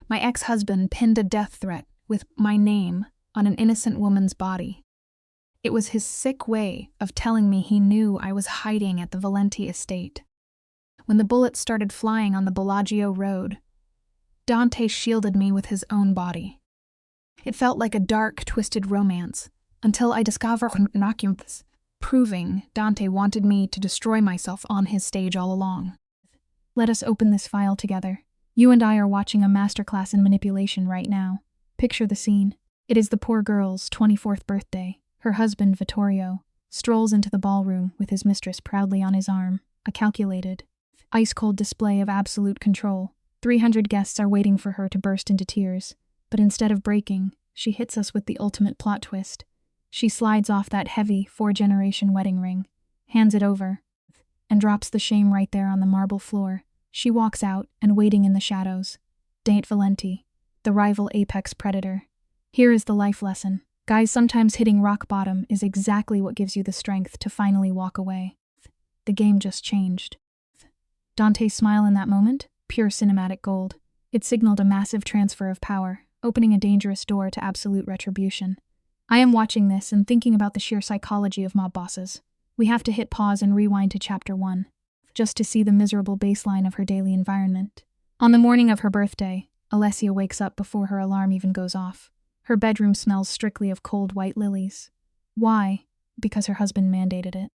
My ex-husband pinned a death threat with my name on an innocent woman's body. It was his sick way of telling me he knew I was hiding at the Valenti estate. When the bullets started flying on the Bellagio road, Dante shielded me with his own body. It felt like a dark, twisted romance, until I discovered documents proving Dante wanted me to destroy myself on his stage all along. Let us open this file together. You and I are watching a masterclass in manipulation right now. Picture the scene. It is the poor girl's 24th birthday. Her husband, Vittorio, strolls into the ballroom with his mistress proudly on his arm, a calculated, ice-cold display of absolute control. 300 guests are waiting for her to burst into tears, but instead of breaking, she hits us with the ultimate plot twist. She slides off that heavy, 4-generation wedding ring, hands it over, and drops the shame right there on the marble floor. She walks out, and waiting in the shadows, Dante Valenti, the rival apex predator. Here is the life lesson. Guys, sometimes hitting rock bottom is exactly what gives you the strength to finally walk away. The game just changed. Dante's smile in that moment, pure cinematic gold. It signaled a massive transfer of power, opening a dangerous door to absolute retribution. I am watching this and thinking about the sheer psychology of mob bosses. We have to hit pause and rewind to chapter 1, just to see the miserable baseline of her daily environment. On the morning of her birthday, Alessia wakes up before her alarm even goes off. Her bedroom smells strictly of cold white lilies. Why? Because her husband mandated it.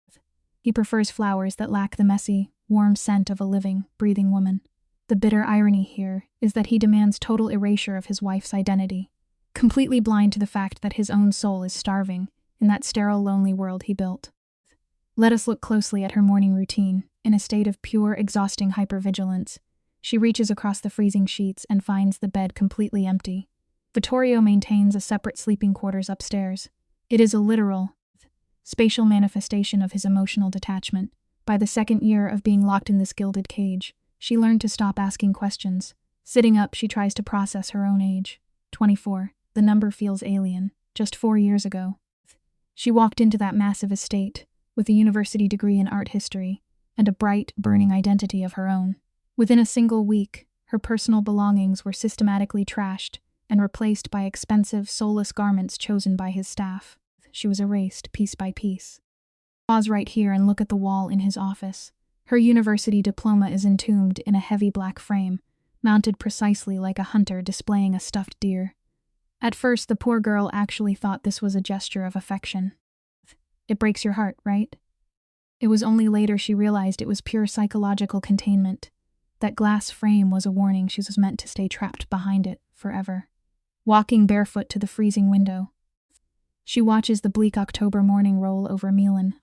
He prefers flowers that lack the messy, warm scent of a living, breathing woman. The bitter irony here is that he demands total erasure of his wife's identity, completely blind to the fact that his own soul is starving in that sterile, lonely world he built. Let us look closely at her morning routine. In a state of pure, exhausting hypervigilance, she reaches across the freezing sheets and finds the bed completely empty. Vittorio maintains a separate sleeping quarters upstairs. It is a literal, spatial manifestation of his emotional detachment. By the second year of being locked in this gilded cage, she learned to stop asking questions. Sitting up, she tries to process her own age. 24. The number feels alien. Just 4 years ago, she walked into that massive estate with a university degree in art history and a bright, burning identity of her own. Within a single week, her personal belongings were systematically trashed and replaced by expensive, soulless garments chosen by his staff. She was erased piece by piece. Pause right here and look at the wall in his office. Her university diploma is entombed in a heavy black frame, mounted precisely like a hunter displaying a stuffed deer. At first, the poor girl actually thought this was a gesture of affection. It breaks your heart, right? It was only later she realized it was pure psychological containment. That glass frame was a warning she was meant to stay trapped behind it forever. Walking barefoot to the freezing window, she watches the bleak October morning roll over Milan.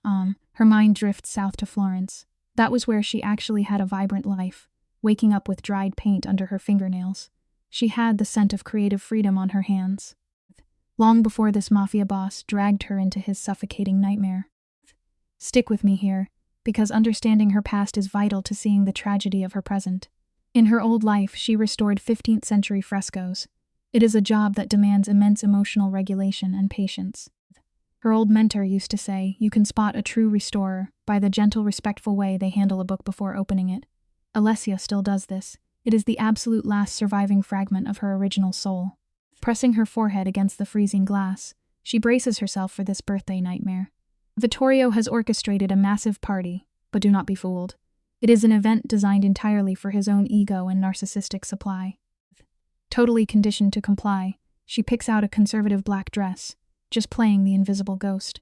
Her mind drifts south to Florence. That was where she actually had a vibrant life, waking up with dried paint under her fingernails. She had the scent of creative freedom on her hands. Long before this mafia boss dragged her into his suffocating nightmare. Stick with me here, because understanding her past is vital to seeing the tragedy of her present. In her old life, she restored 15th century frescoes. It is a job that demands immense emotional regulation and patience. Her old mentor used to say, you can spot a true restorer by the gentle, respectful way they handle a book before opening it. Alessia still does this. It is the absolute last surviving fragment of her original soul. Pressing her forehead against the freezing glass, she braces herself for this birthday nightmare. Vittorio has orchestrated a massive party, but do not be fooled. It is an event designed entirely for his own ego and narcissistic supply. Totally conditioned to comply, she picks out a conservative black dress, just playing the invisible ghost.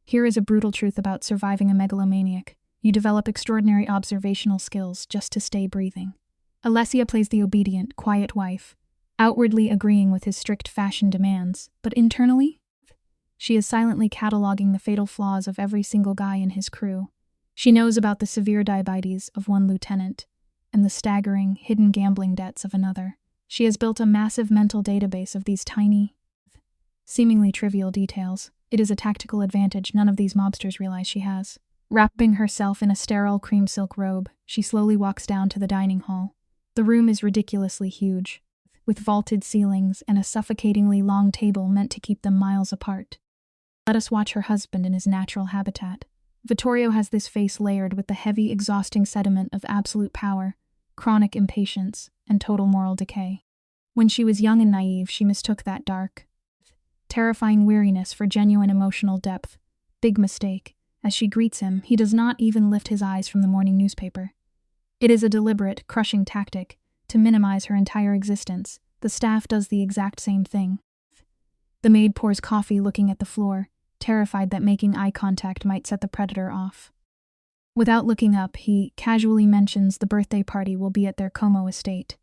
Here is a brutal truth about surviving a megalomaniac. You develop extraordinary observational skills just to stay breathing. Alessia plays the obedient, quiet wife, outwardly agreeing with his strict fashion demands, but internally, she is silently cataloging the fatal flaws of every single guy in his crew. She knows about the severe diabetes of one lieutenant and the staggering, hidden gambling debts of another. She has built a massive mental database of these tiny, seemingly trivial details. It is a tactical advantage none of these mobsters realize she has. Wrapping herself in a sterile cream silk robe, she slowly walks down to the dining hall. The room is ridiculously huge, with vaulted ceilings and a suffocatingly long table meant to keep them miles apart. Let us watch her husband in his natural habitat. Vittorio has this face layered with the heavy, exhausting sediment of absolute power, chronic impatience, and total moral decay. When she was young and naive, she mistook that dark, terrifying weariness for genuine emotional depth. Big mistake. As she greets him, he does not even lift his eyes from the morning newspaper. It is a deliberate, crushing tactic to minimize her entire existence. The staff does the exact same thing. The maid pours coffee looking at the floor, terrified that making eye contact might set the predator off. Without looking up, he casually mentions the birthday party will be at their Como estate,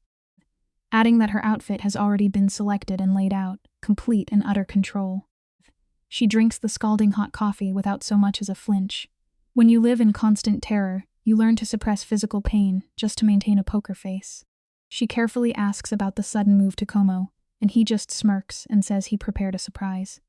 adding that her outfit has already been selected and laid out, complete and utter control. She drinks the scalding hot coffee without so much as a flinch. When you live in constant terror, you learn to suppress physical pain just to maintain a poker face. She carefully asks about the sudden move to Como, and he just smirks and says he prepared a surprise.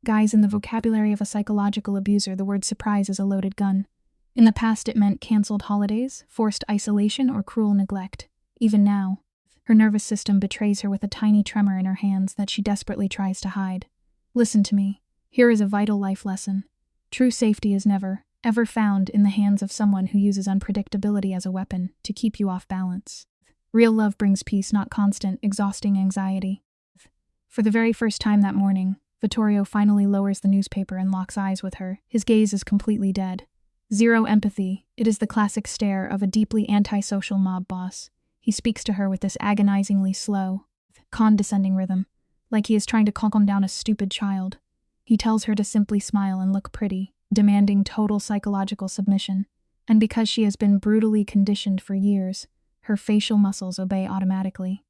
Guys, in the vocabulary of a psychological abuser, the word surprise is a loaded gun. In the past, it meant cancelled holidays, forced isolation, or cruel neglect. Even now, her nervous system betrays her with a tiny tremor in her hands that she desperately tries to hide. Listen to me. Here is a vital life lesson. True safety is never, ever found in the hands of someone who uses unpredictability as a weapon to keep you off balance. Real love brings peace, not constant, exhausting anxiety. For the very first time that morning, Vittorio finally lowers the newspaper and locks eyes with her. His gaze is completely dead. Zero empathy. It is the classic stare of a deeply antisocial mob boss. He speaks to her with this agonizingly slow, condescending rhythm, like he is trying to calm down a stupid child. He tells her to simply smile and look pretty, demanding total psychological submission. And because she has been brutally conditioned for years, her facial muscles obey automatically.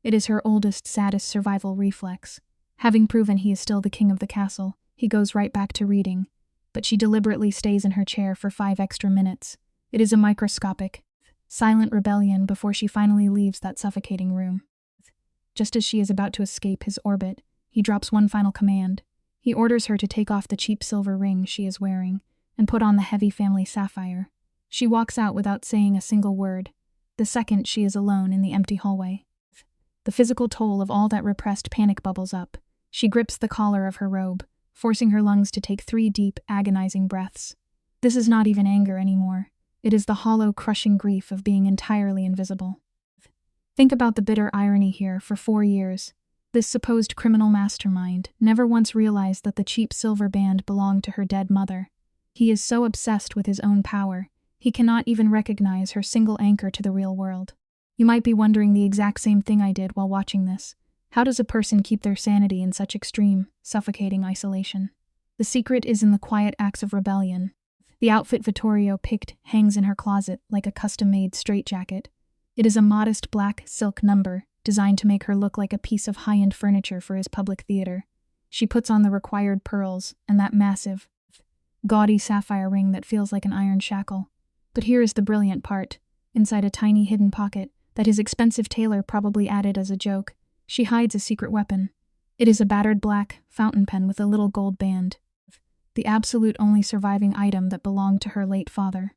It is her oldest, saddest survival reflex. Having proven he is still the king of the castle, he goes right back to reading, but she deliberately stays in her chair for 5 extra minutes. It is a microscopic, silent rebellion before she finally leaves that suffocating room. Just as she is about to escape his orbit, he drops one final command. He orders her to take off the cheap silver ring she is wearing and put on the heavy family sapphire. She walks out without saying a single word, the second she is alone in the empty hallway. The physical toll of all that repressed panic bubbles up. She grips the collar of her robe, forcing her lungs to take 3 deep, agonizing breaths. This is not even anger anymore. It is the hollow, crushing grief of being entirely invisible. Think about the bitter irony here. For 4 years, this supposed criminal mastermind never once realized that the cheap silver band belonged to her dead mother. He is so obsessed with his own power, he cannot even recognize her single anchor to the real world. You might be wondering the exact same thing I did while watching this. How does a person keep their sanity in such extreme, suffocating isolation? The secret is in the quiet acts of rebellion. The outfit Vittorio picked hangs in her closet like a custom-made straitjacket. It is a modest black silk number, designed to make her look like a piece of high-end furniture for his public theater. She puts on the required pearls and that massive, gaudy sapphire ring that feels like an iron shackle. But here is the brilliant part. Inside a tiny hidden pocket that his expensive tailor probably added as a joke, she hides a secret weapon. It is a battered black fountain pen with a little gold band, the absolute only surviving item that belonged to her late father.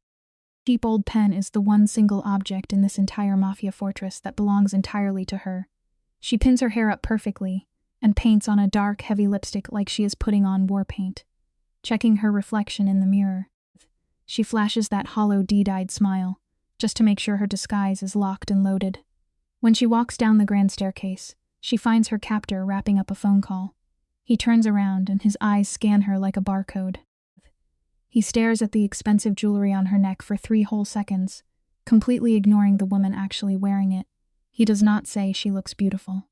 The cheap old pen is the one single object in this entire Mafia fortress that belongs entirely to her. She pins her hair up perfectly and paints on a dark, heavy lipstick like she is putting on war paint. Checking her reflection in the mirror, she flashes that hollow, deed-eyed smile, just to make sure her disguise is locked and loaded. When she walks down the grand staircase, she finds her captor wrapping up a phone call. He turns around and his eyes scan her like a barcode. He stares at the expensive jewelry on her neck for 3 whole seconds, completely ignoring the woman actually wearing it. He does not say she looks beautiful.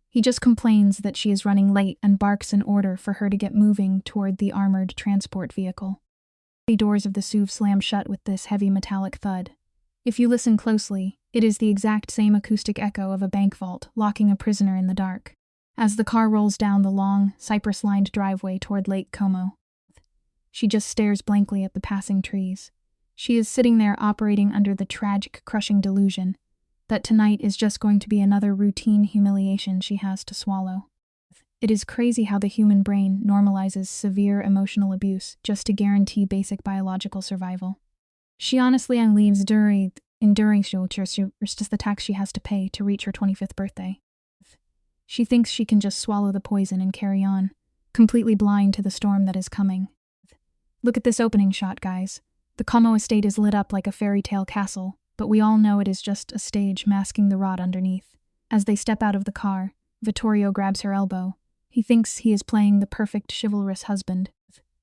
He just complains that she is running late and barks an order for her to get moving toward the armored transport vehicle. The doors of the SUV slam shut with this heavy metallic thud. If you listen closely, it is the exact same acoustic echo of a bank vault locking a prisoner in the dark. As the car rolls down the long, cypress-lined driveway toward Lake Como, she just stares blankly at the passing trees. She is sitting there operating under the tragic, crushing delusion that tonight is just going to be another routine humiliation she has to swallow. It is crazy how the human brain normalizes severe emotional abuse just to guarantee basic biological survival. She honestly believes enduring is just the tax she has to pay to reach her 25th birthday. She thinks she can just swallow the poison and carry on, completely blind to the storm that is coming. Look at this opening shot, guys. The Como estate is lit up like a fairy tale castle, but we all know it is just a stage masking the rot underneath. As they step out of the car, Vittorio grabs her elbow. He thinks he is playing the perfect chivalrous husband,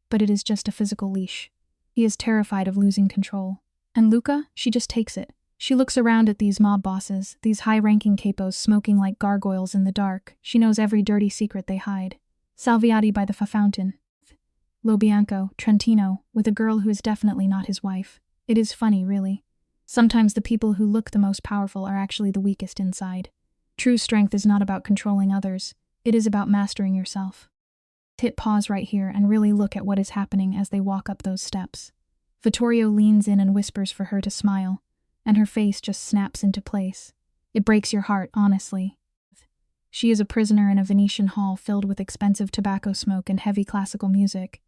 but it is just a physical leash. He is terrified of losing control. And Luca, she just takes it. She looks around at these mob bosses, these high-ranking capos smoking like gargoyles in the dark. She knows every dirty secret they hide. Salviati by the fountain. Lo Bianco, Trentino, with a girl who is definitely not his wife. It is funny, really. Sometimes the people who look the most powerful are actually the weakest inside. True strength is not about controlling others. It is about mastering yourself. Hit pause right here and really look at what is happening as they walk up those steps. Vittorio leans in and whispers for her to smile, and her face just snaps into place. It breaks your heart, honestly. She is a prisoner in a Venetian hall filled with expensive tobacco smoke and heavy classical music.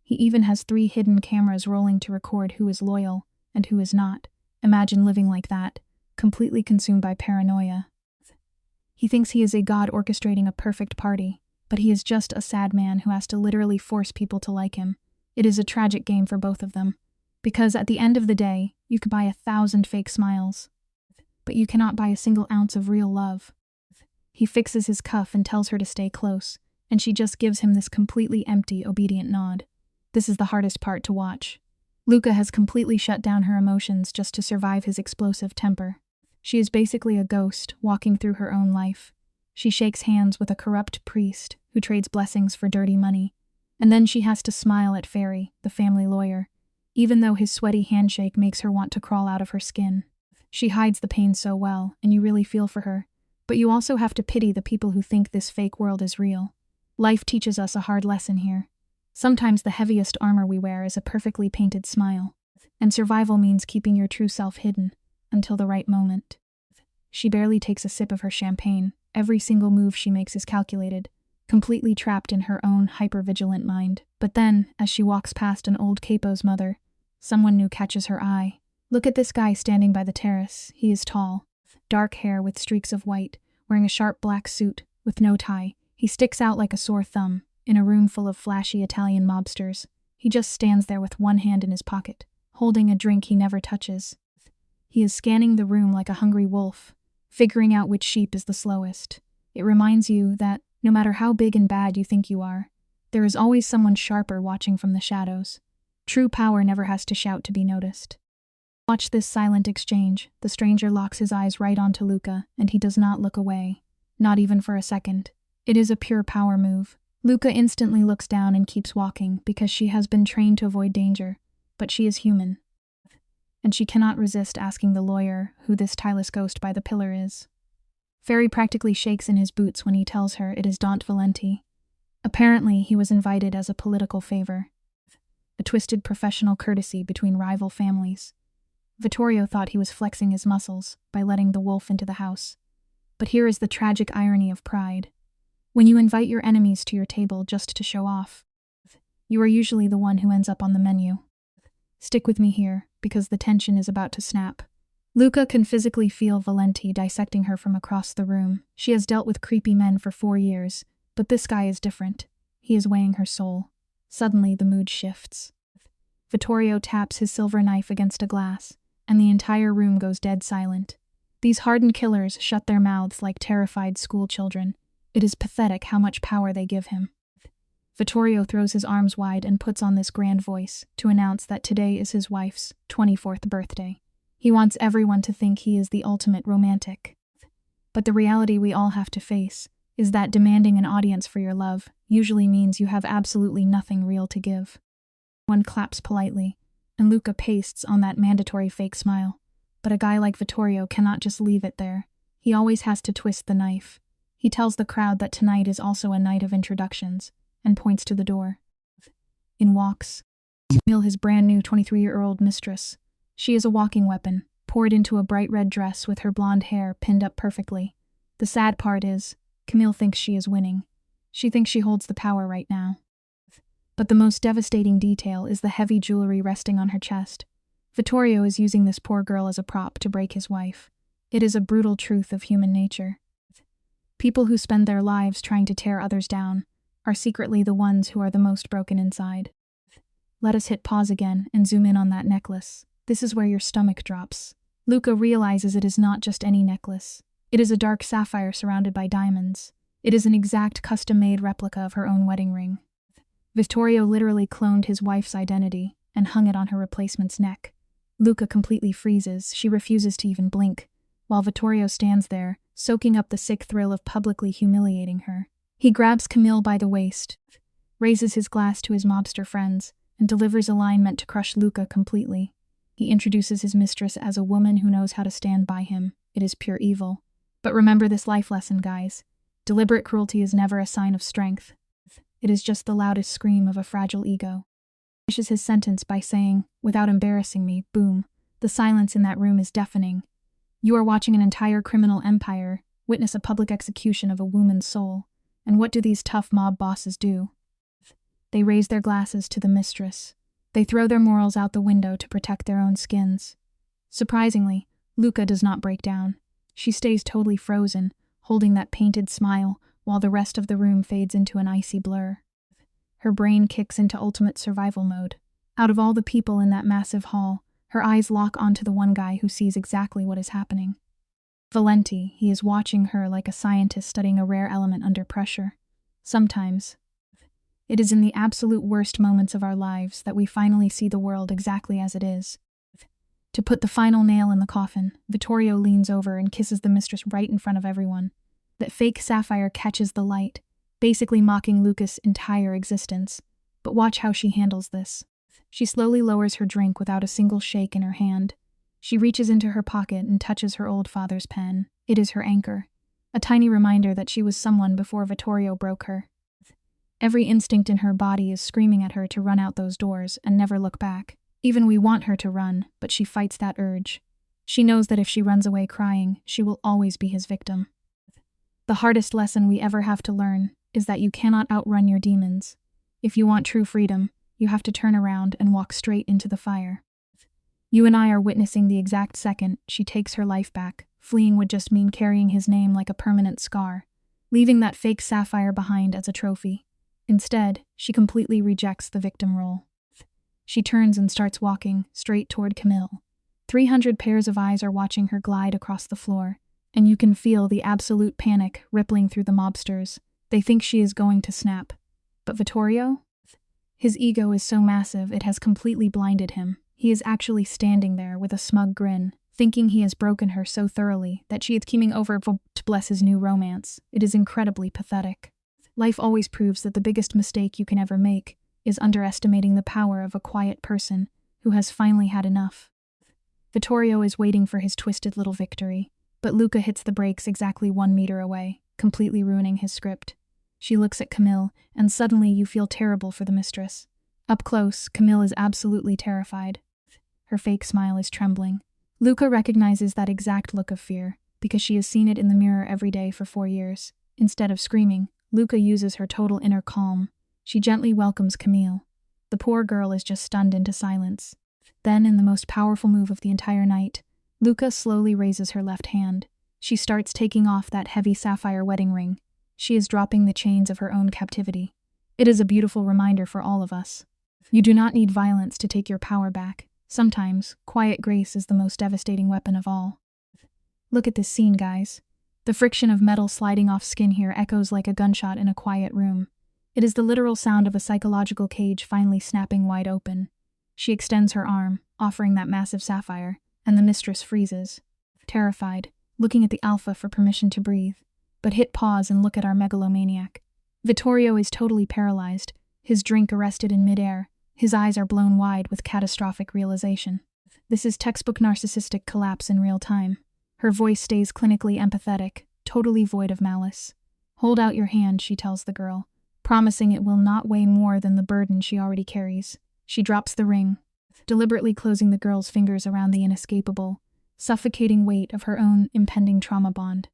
He even has 3 hidden cameras rolling to record who is loyal and who is not. Imagine living like that, completely consumed by paranoia. He thinks he is a god orchestrating a perfect party, but he is just a sad man who has to literally force people to like him. It is a tragic game for both of them, because at the end of the day, you could buy 1,000 fake smiles, but you cannot buy a single ounce of real love. He fixes his cuff and tells her to stay close, and she just gives him this completely empty, obedient nod. This is the hardest part to watch. Luca has completely shut down her emotions just to survive his explosive temper. She is basically a ghost walking through her own life. She shakes hands with a corrupt priest who trades blessings for dirty money, and then she has to smile at Ferry, the family lawyer, even though his sweaty handshake makes her want to crawl out of her skin. She hides the pain so well, and you really feel for her, but you also have to pity the people who think this fake world is real. Life teaches us a hard lesson here. Sometimes the heaviest armor we wear is a perfectly painted smile, and survival means keeping your true self hidden until the right moment. She barely takes a sip of her champagne. Every single move she makes is calculated, completely trapped in her own hyper-vigilant mind. But then, as she walks past an old capo's mother, someone new catches her eye. Look at this guy standing by the terrace. He is tall, dark hair with streaks of white, wearing a sharp black suit with no tie. He sticks out like a sore thumb in a room full of flashy Italian mobsters. He just stands there with one hand in his pocket, holding a drink he never touches. He is scanning the room like a hungry wolf, figuring out which sheep is the slowest. It reminds you that, no matter how big and bad you think you are, there is always someone sharper watching from the shadows. True power never has to shout to be noticed. Watch this silent exchange. The stranger locks his eyes right onto Luca, and he does not look away. Not even for a second. It is a pure power move. Luca instantly looks down and keeps walking because she has been trained to avoid danger, but she is human. And she cannot resist asking the lawyer who this tireless ghost by the pillar is. Ferry practically shakes in his boots when he tells her it is Daunt Valenti. Apparently, he was invited as a political favor. A twisted professional courtesy between rival families. Vittorio thought he was flexing his muscles by letting the wolf into the house. But here is the tragic irony of pride. When you invite your enemies to your table just to show off, you are usually the one who ends up on the menu. Stick with me here, because the tension is about to snap. Luca can physically feel Valenti dissecting her from across the room. She has dealt with creepy men for 4 years, but this guy is different. He is weighing her soul. Suddenly, the mood shifts. Vittorio taps his silver knife against a glass, and the entire room goes dead silent. These hardened killers shut their mouths like terrified school children. It is pathetic how much power they give him. Vittorio throws his arms wide and puts on this grand voice to announce that today is his wife's 24th birthday. He wants everyone to think he is the ultimate romantic. But the reality we all have to face is that demanding an audience for your love usually means you have absolutely nothing real to give. One claps politely, and Luca pastes on that mandatory fake smile. But a guy like Vittorio cannot just leave it there. He always has to twist the knife. He tells the crowd that tonight is also a night of introductions, and points to the door. In walks Camille, his brand new 23-year-old mistress. She is a walking weapon, poured into a bright red dress with her blonde hair pinned up perfectly. The sad part is, Camille thinks she is winning. She thinks she holds the power right now. But the most devastating detail is the heavy jewelry resting on her chest. Vittorio is using this poor girl as a prop to break his wife. It is a brutal truth of human nature. People who spend their lives trying to tear others down are secretly the ones who are the most broken inside. Let us hit pause again and zoom in on that necklace. This is where your stomach drops. Luca realizes it is not just any necklace. It is a dark sapphire surrounded by diamonds. It is an exact custom-made replica of her own wedding ring. Vittorio literally cloned his wife's identity and hung it on her replacement's neck. Luca completely freezes. She refuses to even blink, while Vittorio stands there, soaking up the sick thrill of publicly humiliating her. He grabs Camille by the waist, raises his glass to his mobster friends, and delivers a line meant to crush Luca completely. He introduces his mistress as a woman who knows how to stand by him. It is pure evil. But remember this life lesson, guys. Deliberate cruelty is never a sign of strength. It is just the loudest scream of a fragile ego. He finishes his sentence by saying, "Without embarrassing me," boom. The silence in that room is deafening. You are watching an entire criminal empire witness a public execution of a woman's soul. And what do these tough mob bosses do? They raise their glasses to the mistress. They throw their morals out the window to protect their own skins. Surprisingly, Luca does not break down. She stays totally frozen, holding that painted smile, while the rest of the room fades into an icy blur. Her brain kicks into ultimate survival mode. Out of all the people in that massive hall, her eyes lock onto the one guy who sees exactly what is happening. Valenti, he is watching her like a scientist studying a rare element under pressure. Sometimes, it is in the absolute worst moments of our lives that we finally see the world exactly as it is. To put the final nail in the coffin, Vittorio leans over and kisses the mistress right in front of everyone. That fake sapphire catches the light, basically mocking Luca's entire existence. But watch how she handles this. She slowly lowers her drink without a single shake in her hand. She reaches into her pocket and touches her old father's pen. It is her anchor. A tiny reminder that she was someone before Vittorio broke her. Every instinct in her body is screaming at her to run out those doors and never look back. Even we want her to run, but she fights that urge. She knows that if she runs away crying, she will always be his victim. The hardest lesson we ever have to learn is that you cannot outrun your demons. If you want true freedom, you have to turn around and walk straight into the fire. You and I are witnessing the exact second she takes her life back. Fleeing would just mean carrying his name like a permanent scar, leaving that fake sapphire behind as a trophy. Instead, she completely rejects the victim role. She turns and starts walking straight toward Camille. 300 pairs of eyes are watching her glide across the floor, and you can feel the absolute panic rippling through the mobsters. They think she is going to snap. But Vittorio? His ego is so massive it has completely blinded him. He is actually standing there with a smug grin, thinking he has broken her so thoroughly that she is keeming over to bless his new romance. It is incredibly pathetic. Life always proves that the biggest mistake you can ever make is underestimating the power of a quiet person who has finally had enough. Vittorio is waiting for his twisted little victory, but Luca hits the brakes exactly 1 meter away, completely ruining his script. She looks at Camille, and suddenly you feel terrible for the mistress. Up close, Camille is absolutely terrified. Her fake smile is trembling. Luca recognizes that exact look of fear, because she has seen it in the mirror every day for 4 years. Instead of screaming, Luca uses her total inner calm. She gently welcomes Camille. The poor girl is just stunned into silence. Then, in the most powerful move of the entire night, Luca slowly raises her left hand. She starts taking off that heavy sapphire wedding ring. She is dropping the chains of her own captivity. It is a beautiful reminder for all of us. You do not need violence to take your power back. Sometimes, quiet grace is the most devastating weapon of all. Look at this scene, guys. The friction of metal sliding off skin here echoes like a gunshot in a quiet room. It is the literal sound of a psychological cage finally snapping wide open. She extends her arm, offering that massive sapphire, and the mistress freezes, terrified, looking at the alpha for permission to breathe. But hit pause and look at our megalomaniac. Vittorio is totally paralyzed, his drink arrested in midair. His eyes are blown wide with catastrophic realization. This is textbook narcissistic collapse in real time. Her voice stays clinically empathetic, totally void of malice. Hold out your hand, she tells the girl, promising it will not weigh more than the burden she already carries. She drops the ring, deliberately closing the girl's fingers around the inescapable, suffocating weight of her own impending trauma bond.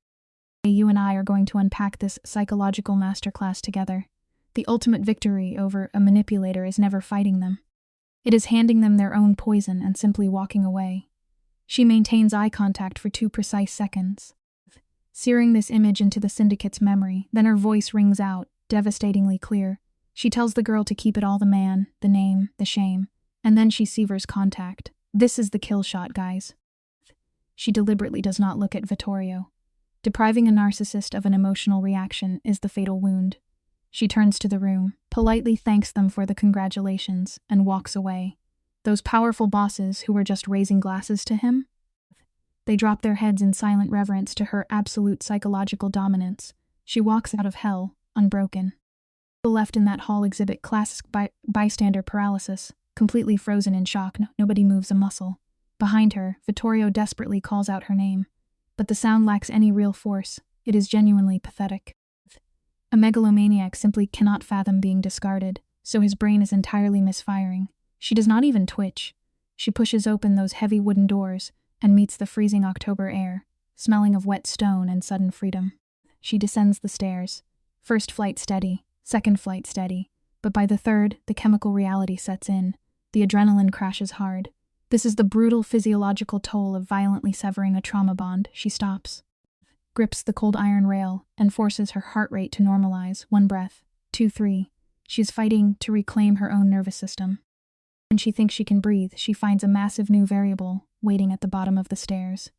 You and I are going to unpack this psychological masterclass together. The ultimate victory over a manipulator is never fighting them. It is handing them their own poison and simply walking away. She maintains eye contact for 2 precise seconds, searing this image into the syndicate's memory. Then her voice rings out, devastatingly clear. She tells the girl to keep it all: the man, the name, the shame, and then she severs contact. This is the kill shot, guys. She deliberately does not look at Vittorio. Depriving a narcissist of an emotional reaction is the fatal wound. She turns to the room, politely thanks them for the congratulations, and walks away. Those powerful bosses who were just raising glasses to him? They drop their heads in silent reverence to her absolute psychological dominance. She walks out of hell, unbroken. People left in that hall exhibit classic bystander paralysis, completely frozen in shock. Nobody moves a muscle. Behind her, Vittorio desperately calls out her name. But the sound lacks any real force. It is genuinely pathetic. A megalomaniac simply cannot fathom being discarded, so his brain is entirely misfiring. She does not even twitch. She pushes open those heavy wooden doors and meets the freezing October air, smelling of wet stone and sudden freedom. She descends the stairs. First flight steady, second flight steady, but by the third, the chemical reality sets in. The adrenaline crashes hard. This is the brutal physiological toll of violently severing a trauma bond. She stops, grips the cold iron rail, and forces her heart rate to normalize. 1 breath, 2, 3. She's fighting to reclaim her own nervous system. When she thinks she can breathe, she finds a massive new variable waiting at the bottom of the stairs.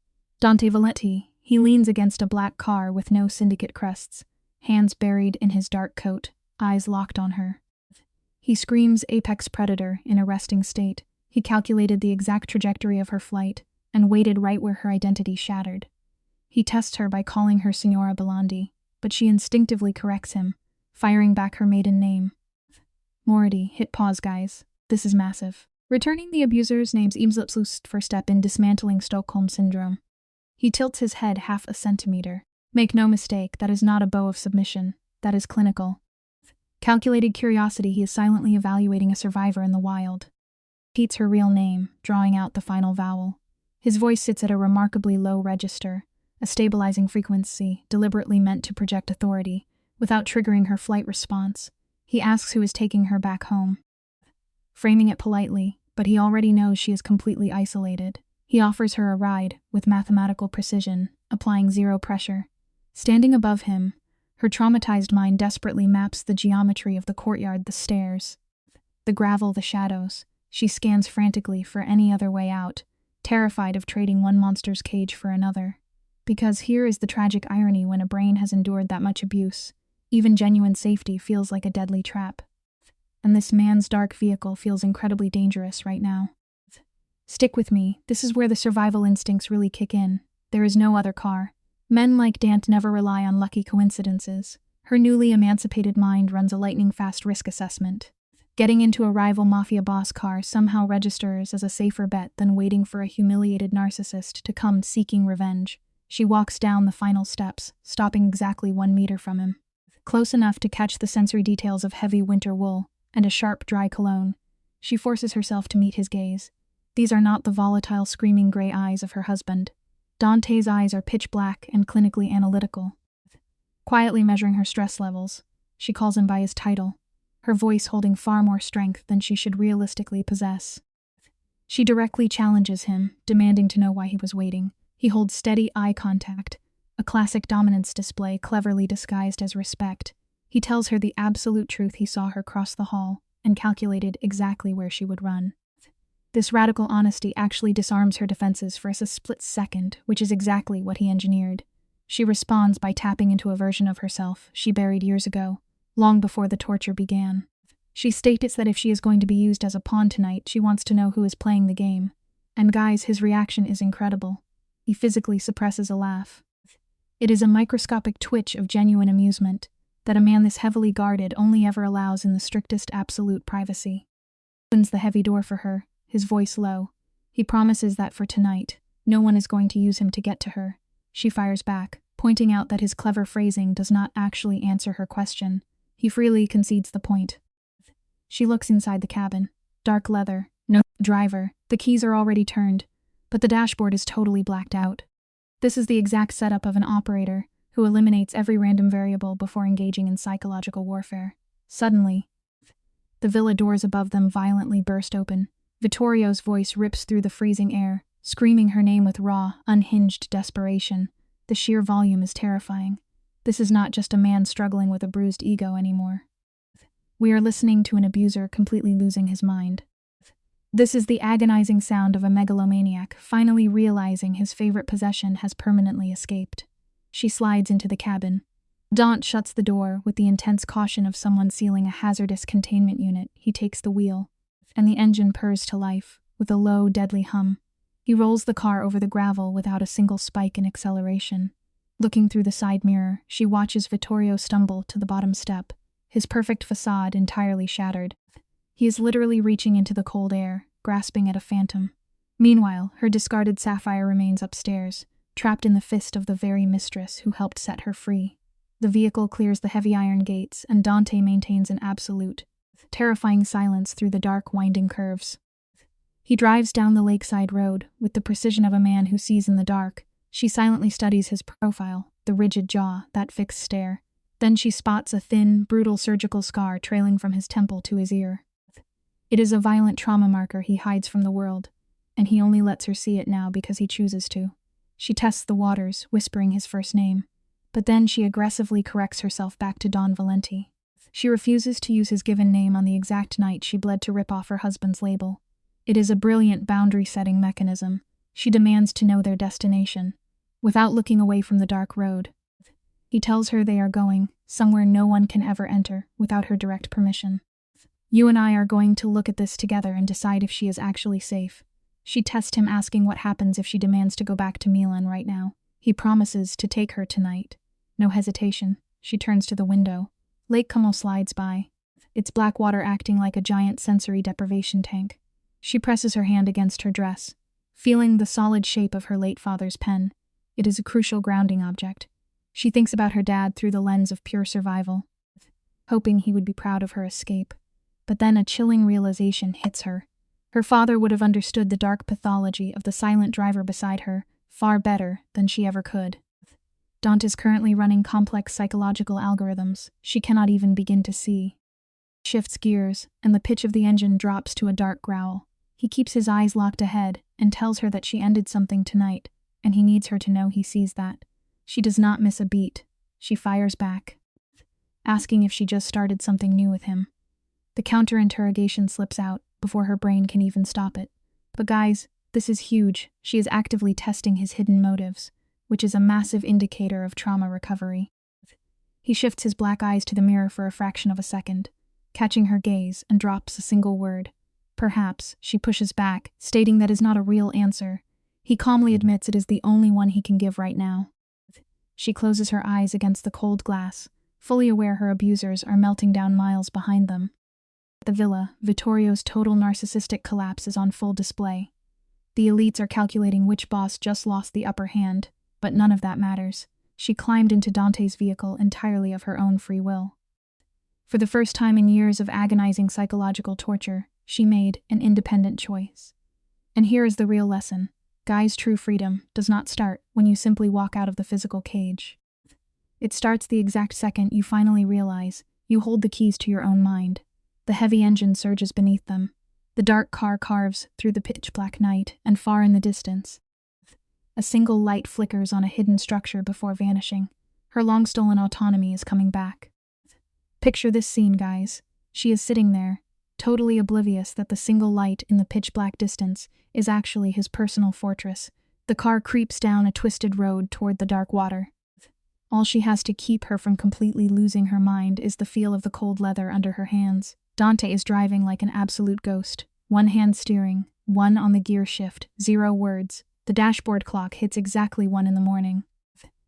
Dante Valletti. He leans against a black car with no syndicate crests, hands buried in his dark coat, eyes locked on her. He screams apex predator in a resting state. He calculated the exact trajectory of her flight and waited right where her identity shattered. He tests her by calling her Signora Belandi, but she instinctively corrects him, firing back her maiden name. Mority, hit pause, guys. This is massive. Returning the abuser's name's Eamslip's first step in dismantling Stockholm Syndrome. He tilts his head half a centimeter. Make no mistake, that is not a bow of submission. That is clinical. Calculated curiosity, he is silently evaluating a survivor in the wild. Repeats her real name, drawing out the final vowel. His voice sits at a remarkably low register, a stabilizing frequency deliberately meant to project authority, without triggering her flight response. He asks who is taking her back home. Framing it politely, but he already knows she is completely isolated. He offers her a ride, with mathematical precision, applying zero pressure. Standing above him, her traumatized mind desperately maps the geometry of the courtyard, the stairs, the gravel, the shadows. She scans frantically for any other way out, terrified of trading one monster's cage for another. Because here is the tragic irony: when a brain has endured that much abuse, even genuine safety feels like a deadly trap. And this man's dark vehicle feels incredibly dangerous right now. Stick with me, this is where the survival instincts really kick in. There is no other car. Men like Dant never rely on lucky coincidences. Her newly emancipated mind runs a lightning-fast risk assessment. Getting into a rival Mafia boss car somehow registers as a safer bet than waiting for a humiliated narcissist to come seeking revenge. She walks down the final steps, stopping exactly 1 meter from him. Close enough to catch the sensory details of heavy winter wool and a sharp, dry cologne. She forces herself to meet his gaze. These are not the volatile, screaming gray eyes of her husband. Dante's eyes are pitch black and clinically analytical. Quietly measuring her stress levels, she calls him by his title, her voice holding far more strength than she should realistically possess. She directly challenges him, demanding to know why he was waiting. He holds steady eye contact, a classic dominance display cleverly disguised as respect. He tells her the absolute truth: he saw her cross the hall and calculated exactly where she would run. This radical honesty actually disarms her defenses for a split second, which is exactly what he engineered. She responds by tapping into a version of herself she buried years ago, long before the torture began. She states that if she is going to be used as a pawn tonight, she wants to know who is playing the game. And guys, his reaction is incredible. He physically suppresses a laugh. It is a microscopic twitch of genuine amusement that a man this heavily guarded only ever allows in the strictest absolute privacy. He opens the heavy door for her, his voice low. He promises that for tonight, no one is going to use him to get to her. She fires back, pointing out that his clever phrasing does not actually answer her question. He freely concedes the point. She looks inside the cabin. Dark leather, no driver, the keys are already turned, but the dashboard is totally blacked out. This is the exact setup of an operator who eliminates every random variable before engaging in psychological warfare. Suddenly, the villa doors above them violently burst open. Vittorio's voice rips through the freezing air, screaming her name with raw, unhinged desperation. The sheer volume is terrifying. This is not just a man struggling with a bruised ego anymore. We are listening to an abuser completely losing his mind. This is the agonizing sound of a megalomaniac finally realizing his favorite possession has permanently escaped. She slides into the cabin. Daunt shuts the door with the intense caution of someone sealing a hazardous containment unit. He takes the wheel, and the engine purrs to life with a low, deadly hum. He rolls the car over the gravel without a single spike in acceleration. Looking through the side mirror, she watches Vittorio stumble to the bottom step, his perfect facade entirely shattered. He is literally reaching into the cold air, grasping at a phantom. Meanwhile, her discarded sapphire remains upstairs, trapped in the fist of the very mistress who helped set her free. The vehicle clears the heavy iron gates, and Dante maintains an absolute, terrifying silence through the dark, winding curves. He drives down the lakeside road with the precision of a man who sees in the dark. She silently studies his profile, the rigid jaw, that fixed stare. Then she spots a thin, brutal surgical scar trailing from his temple to his ear. It is a violent trauma marker he hides from the world, and he only lets her see it now because he chooses to. She tests the waters, whispering his first name, but then she aggressively corrects herself back to Don Valenti. She refuses to use his given name on the exact night she bled to rip off her husband's label. It is a brilliant boundary-setting mechanism. She demands to know their destination, without looking away from the dark road. He tells her they are going somewhere no one can ever enter without her direct permission. You and I are going to look at this together and decide if she is actually safe. She tests him, asking what happens if she demands to go back to Milan right now. He promises to take her tonight. No hesitation. She turns to the window. Lake Como slides by, its black water acting like a giant sensory deprivation tank. She presses her hand against her dress, feeling the solid shape of her late father's pen. It is a crucial grounding object. She thinks about her dad through the lens of pure survival, hoping he would be proud of her escape. But then a chilling realization hits her. Her father would have understood the dark pathology of the silent driver beside her far better than she ever could. Daunt is currently running complex psychological algorithms she cannot even begin to see. Shifts gears, and the pitch of the engine drops to a dark growl. He keeps his eyes locked ahead and tells her that she ended something tonight, and he needs her to know he sees that. She does not miss a beat. She fires back, asking if she just started something new with him. The counter-interrogation slips out before her brain can even stop it. But guys, this is huge. She is actively testing his hidden motives, which is a massive indicator of trauma recovery. He shifts his black eyes to the mirror for a fraction of a second, catching her gaze, and drops a single word. Perhaps. She pushes back, stating that is not a real answer. He calmly admits it is the only one he can give right now. She closes her eyes against the cold glass, fully aware her abusers are melting down miles behind them. At the villa, Vittorio's total narcissistic collapse is on full display. The elites are calculating which boss just lost the upper hand, but none of that matters. She climbed into Dante's vehicle entirely of her own free will. For the first time in years of agonizing psychological torture, she made an independent choice. And here is the real lesson. Guys, true freedom does not start when you simply walk out of the physical cage. It starts the exact second you finally realize you hold the keys to your own mind. The heavy engine surges beneath them. The dark car carves through the pitch-black night, and far in the distance, a single light flickers on a hidden structure before vanishing. Her long-stolen autonomy is coming back. Picture this scene, guys. She is sitting there, totally oblivious that the single light in the pitch-black distance is actually his personal fortress. The car creeps down a twisted road toward the dark water. All she has to keep her from completely losing her mind is the feel of the cold leather under her hands. Dante is driving like an absolute ghost, one hand steering, one on the gear shift, 0 words. The dashboard clock hits exactly 1 in the morning.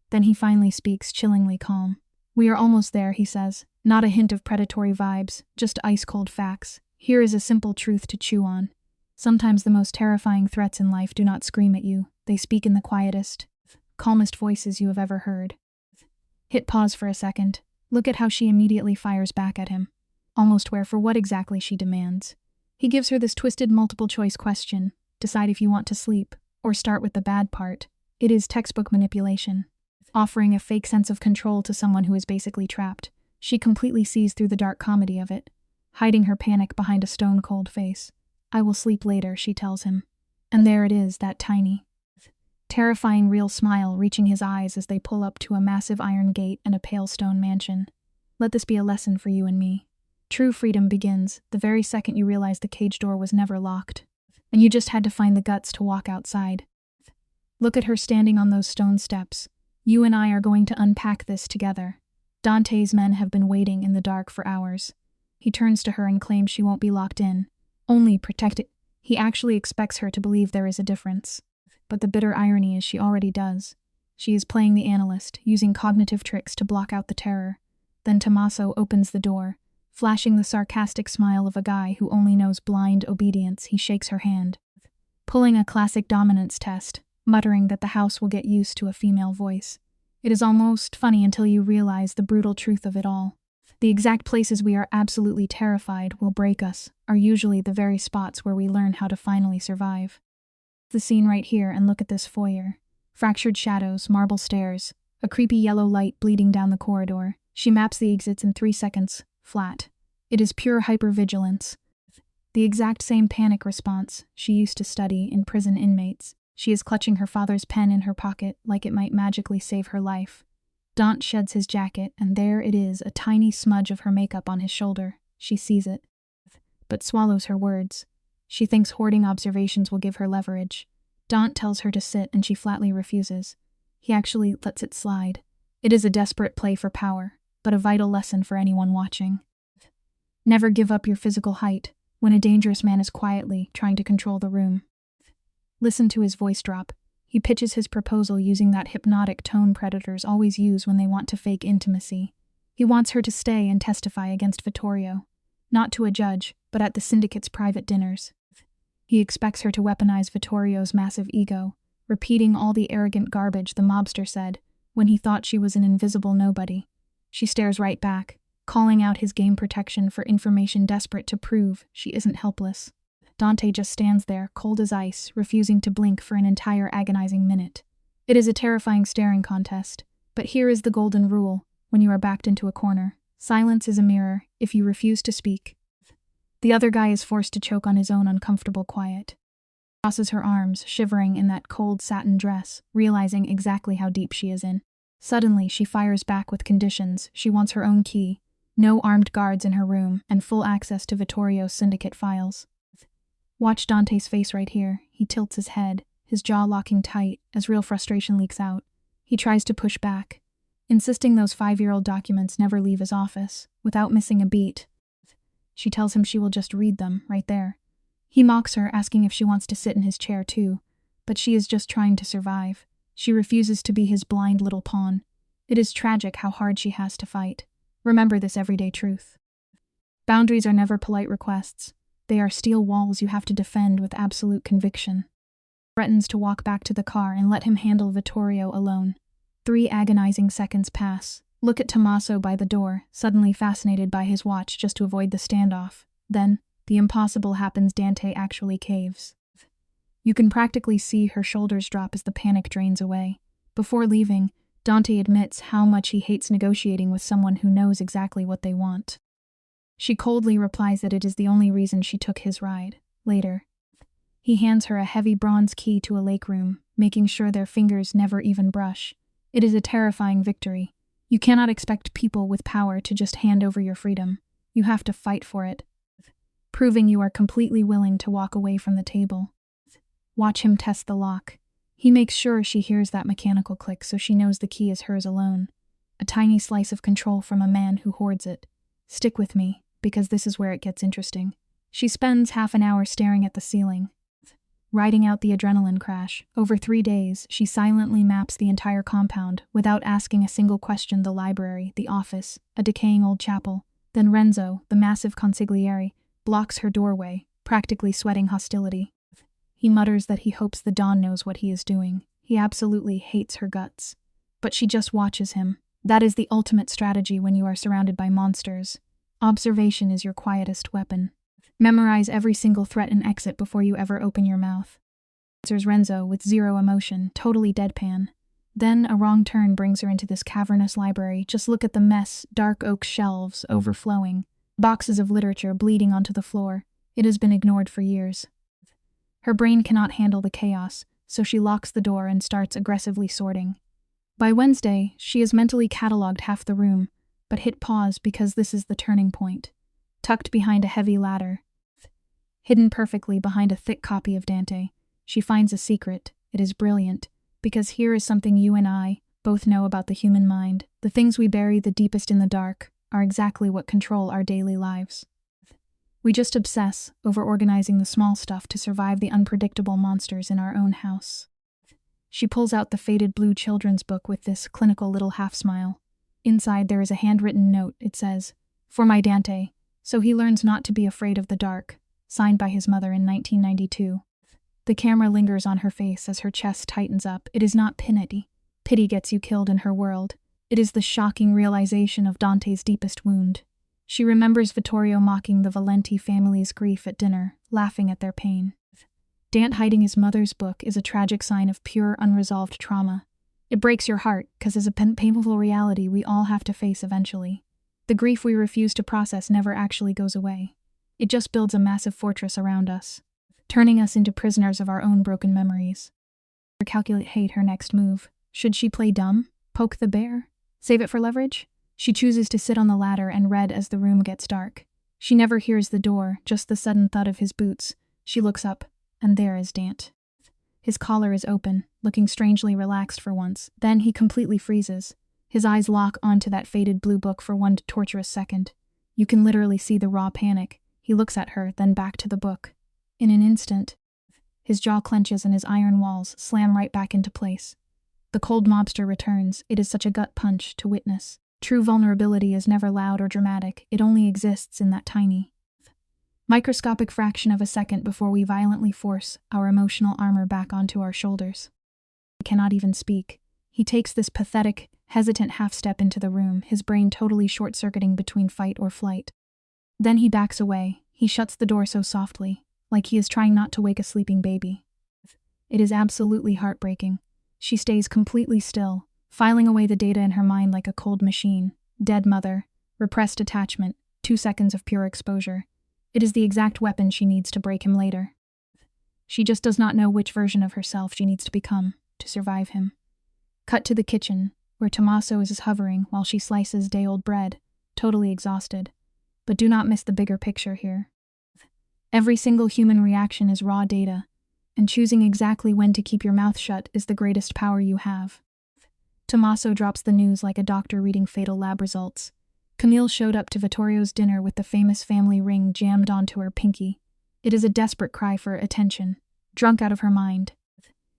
Then he finally speaks, chillingly calm. "We are almost there," he says. Not a hint of predatory vibes, just ice-cold facts. Here is a simple truth to chew on. Sometimes the most terrifying threats in life do not scream at you. They speak in the quietest, calmest voices you have ever heard. Hit pause for a second. Look at how she immediately fires back at him. Almost where for what exactly she demands. He gives her this twisted multiple-choice question. Decide if you want to sleep, or start with the bad part. It is textbook manipulation, offering a fake sense of control to someone who is basically trapped. She completely sees through the dark comedy of it, hiding her panic behind a stone-cold face. "I will sleep later," she tells him. And there it is, that tiny, terrifying real smile reaching his eyes as they pull up to a massive iron gate and a pale stone mansion. Let this be a lesson for you and me. True freedom begins the very second you realize the cage door was never locked, and you just had to find the guts to walk outside. Look at her standing on those stone steps, You and I are going to unpack this together. Dante's men have been waiting in the dark for hours. He turns to her and claims she won't be locked in. Only protected. He actually expects her to believe there is a difference. But the bitter irony is she already does. She is playing the analyst, using cognitive tricks to block out the terror. Then Tommaso opens the door. Flashing the sarcastic smile of a guy who only knows blind obedience, he shakes her hand. Pulling a classic dominance test, muttering that the house will get used to a female voice. It is almost funny until you realize the brutal truth of it all. The exact places we are absolutely terrified will break us are usually the very spots where we learn how to finally survive. The scene right here, and look at this foyer. Fractured shadows, marble stairs, a creepy yellow light bleeding down the corridor. She maps the exits in 3 seconds, flat. It is pure hypervigilance. The exact same panic response she used to study in prison inmates. She is clutching her father's pen in her pocket like it might magically save her life. Dante sheds his jacket, and there it is, a tiny smudge of her makeup on his shoulder. She sees it, but swallows her words. She thinks hoarding observations will give her leverage. Dante tells her to sit, and she flatly refuses. He actually lets it slide. It is a desperate play for power, but a vital lesson for anyone watching. Never give up your physical height when a dangerous man is quietly trying to control the room. Listen to his voice drop. He pitches his proposal using that hypnotic tone predators always use when they want to fake intimacy. He wants her to stay and testify against Vittorio. Not to a judge, but at the syndicate's private dinners. He expects her to weaponize Vittorio's massive ego, repeating all the arrogant garbage the mobster said when he thought she was an invisible nobody. She stares right back, calling out his game protection for information desperate to prove she isn't helpless. Dante just stands there, cold as ice, refusing to blink for an entire agonizing minute. It is a terrifying staring contest, but here is the golden rule when you are backed into a corner. Silence is a mirror if you refuse to speak. The other guy is forced to choke on his own uncomfortable quiet. Crosses her arms, shivering in that cold satin dress, realizing exactly how deep she is in. Suddenly, she fires back with conditions. She wants her own key, no armed guards in her room, and full access to Vittorio's syndicate files. Watch Dante's face right here. He tilts his head, his jaw locking tight as real frustration leaks out. He tries to push back, insisting those 5-year-old documents never leave his office, without missing a beat. She tells him she will just read them, right there. He mocks her, asking if she wants to sit in his chair too, but she is just trying to survive. She refuses to be his blind little pawn. It is tragic how hard she has to fight. Remember this everyday truth. Boundaries are never polite requests. They are steel walls you have to defend with absolute conviction. Threatens to walk back to the car and let him handle Vittorio alone. 3 agonizing seconds pass. Look at Tommaso by the door, suddenly fascinated by his watch just to avoid the standoff. Then, the impossible happens. Dante actually caves. You can practically see her shoulders drop as the panic drains away. Before leaving, Dante admits how much he hates negotiating with someone who knows exactly what they want. She coldly replies that it is the only reason she took his ride. Later, he hands her a heavy bronze key to a lake room, making sure their fingers never even brush. It is a terrifying victory. You cannot expect people with power to just hand over your freedom. You have to fight for it, proving you are completely willing to walk away from the table. Watch him test the lock. He makes sure she hears that mechanical click so she knows the key is hers alone. A tiny slice of control from a man who hoards it. Stick with me, because this is where it gets interesting. She spends half an hour staring at the ceiling, riding out the adrenaline crash. Over 3 days, she silently maps the entire compound without asking a single question: the library, the office, a decaying old chapel. Then Renzo, the massive consigliere, blocks her doorway, practically sweating hostility. He mutters that he hopes the Don knows what he is doing. He absolutely hates her guts. But she just watches him. That is the ultimate strategy when you are surrounded by monsters. Observation is your quietest weapon. Memorize every single threat and exit before you ever open your mouth. Answers Renzo with zero emotion, totally deadpan. Then a wrong turn brings her into this cavernous library. Just look at the mess, dark oak shelves overflowing, boxes of literature bleeding onto the floor. It has been ignored for years. Her brain cannot handle the chaos, so she locks the door and starts aggressively sorting. By Wednesday, she has mentally cataloged half the room, but hit pause because this is the turning point. Tucked behind a heavy ladder, hidden perfectly behind a thick copy of Dante, she finds a secret. It is brilliant, because here is something you and I, both know about the human mind. The things we bury the deepest in the dark are exactly what control our daily lives. We just obsess over organizing the small stuff to survive the unpredictable monsters in our own house. She pulls out the faded blue children's book with this clinical little half-smile. Inside there is a handwritten note. It says, "For my Dante, so he learns not to be afraid of the dark," signed by his mother in 1992. The camera lingers on her face as her chest tightens up. It is not pity. Pity gets you killed in her world. It is the shocking realization of Dante's deepest wound. She remembers Vittorio mocking the Valenti family's grief at dinner, laughing at their pain. Dante hiding his mother's book is a tragic sign of pure, unresolved trauma. It breaks your heart, because it's a painful reality we all have to face eventually. The grief we refuse to process never actually goes away. It just builds a massive fortress around us, turning us into prisoners of our own broken memories. Hate her next move. Should she play dumb? Poke the bear? Save it for leverage? She chooses to sit on the ladder and read as the room gets dark. She never hears the door, just the sudden thud of his boots. She looks up, and there is Dante. His collar is open, looking strangely relaxed for once. Then he completely freezes. His eyes lock onto that faded blue book for one torturous second. You can literally see the raw panic. He looks at her, then back to the book. In an instant, his jaw clenches and his iron walls slam right back into place. The cold mobster returns. It is such a gut punch to witness. True vulnerability is never loud or dramatic. It only exists in that tiny, microscopic fraction of a second before we violently force our emotional armor back onto our shoulders. He cannot even speak. He takes this pathetic, hesitant half-step into the room, his brain totally short-circuiting between fight or flight. Then he backs away. He shuts the door so softly, like he is trying not to wake a sleeping baby. It is absolutely heartbreaking. She stays completely still, filing away the data in her mind like a cold machine. Dead mother, repressed attachment, 2 seconds of pure exposure. It is the exact weapon she needs to break him later. She just does not know which version of herself she needs to become to survive him. Cut to the kitchen, where Tommaso is hovering while she slices day-old bread, totally exhausted. But do not miss the bigger picture here. Every single human reaction is raw data, and choosing exactly when to keep your mouth shut is the greatest power you have. Tommaso drops the news like a doctor reading fatal lab results. Camille showed up to Vittorio's dinner with the famous family ring jammed onto her pinky. It is a desperate cry for attention. Drunk out of her mind,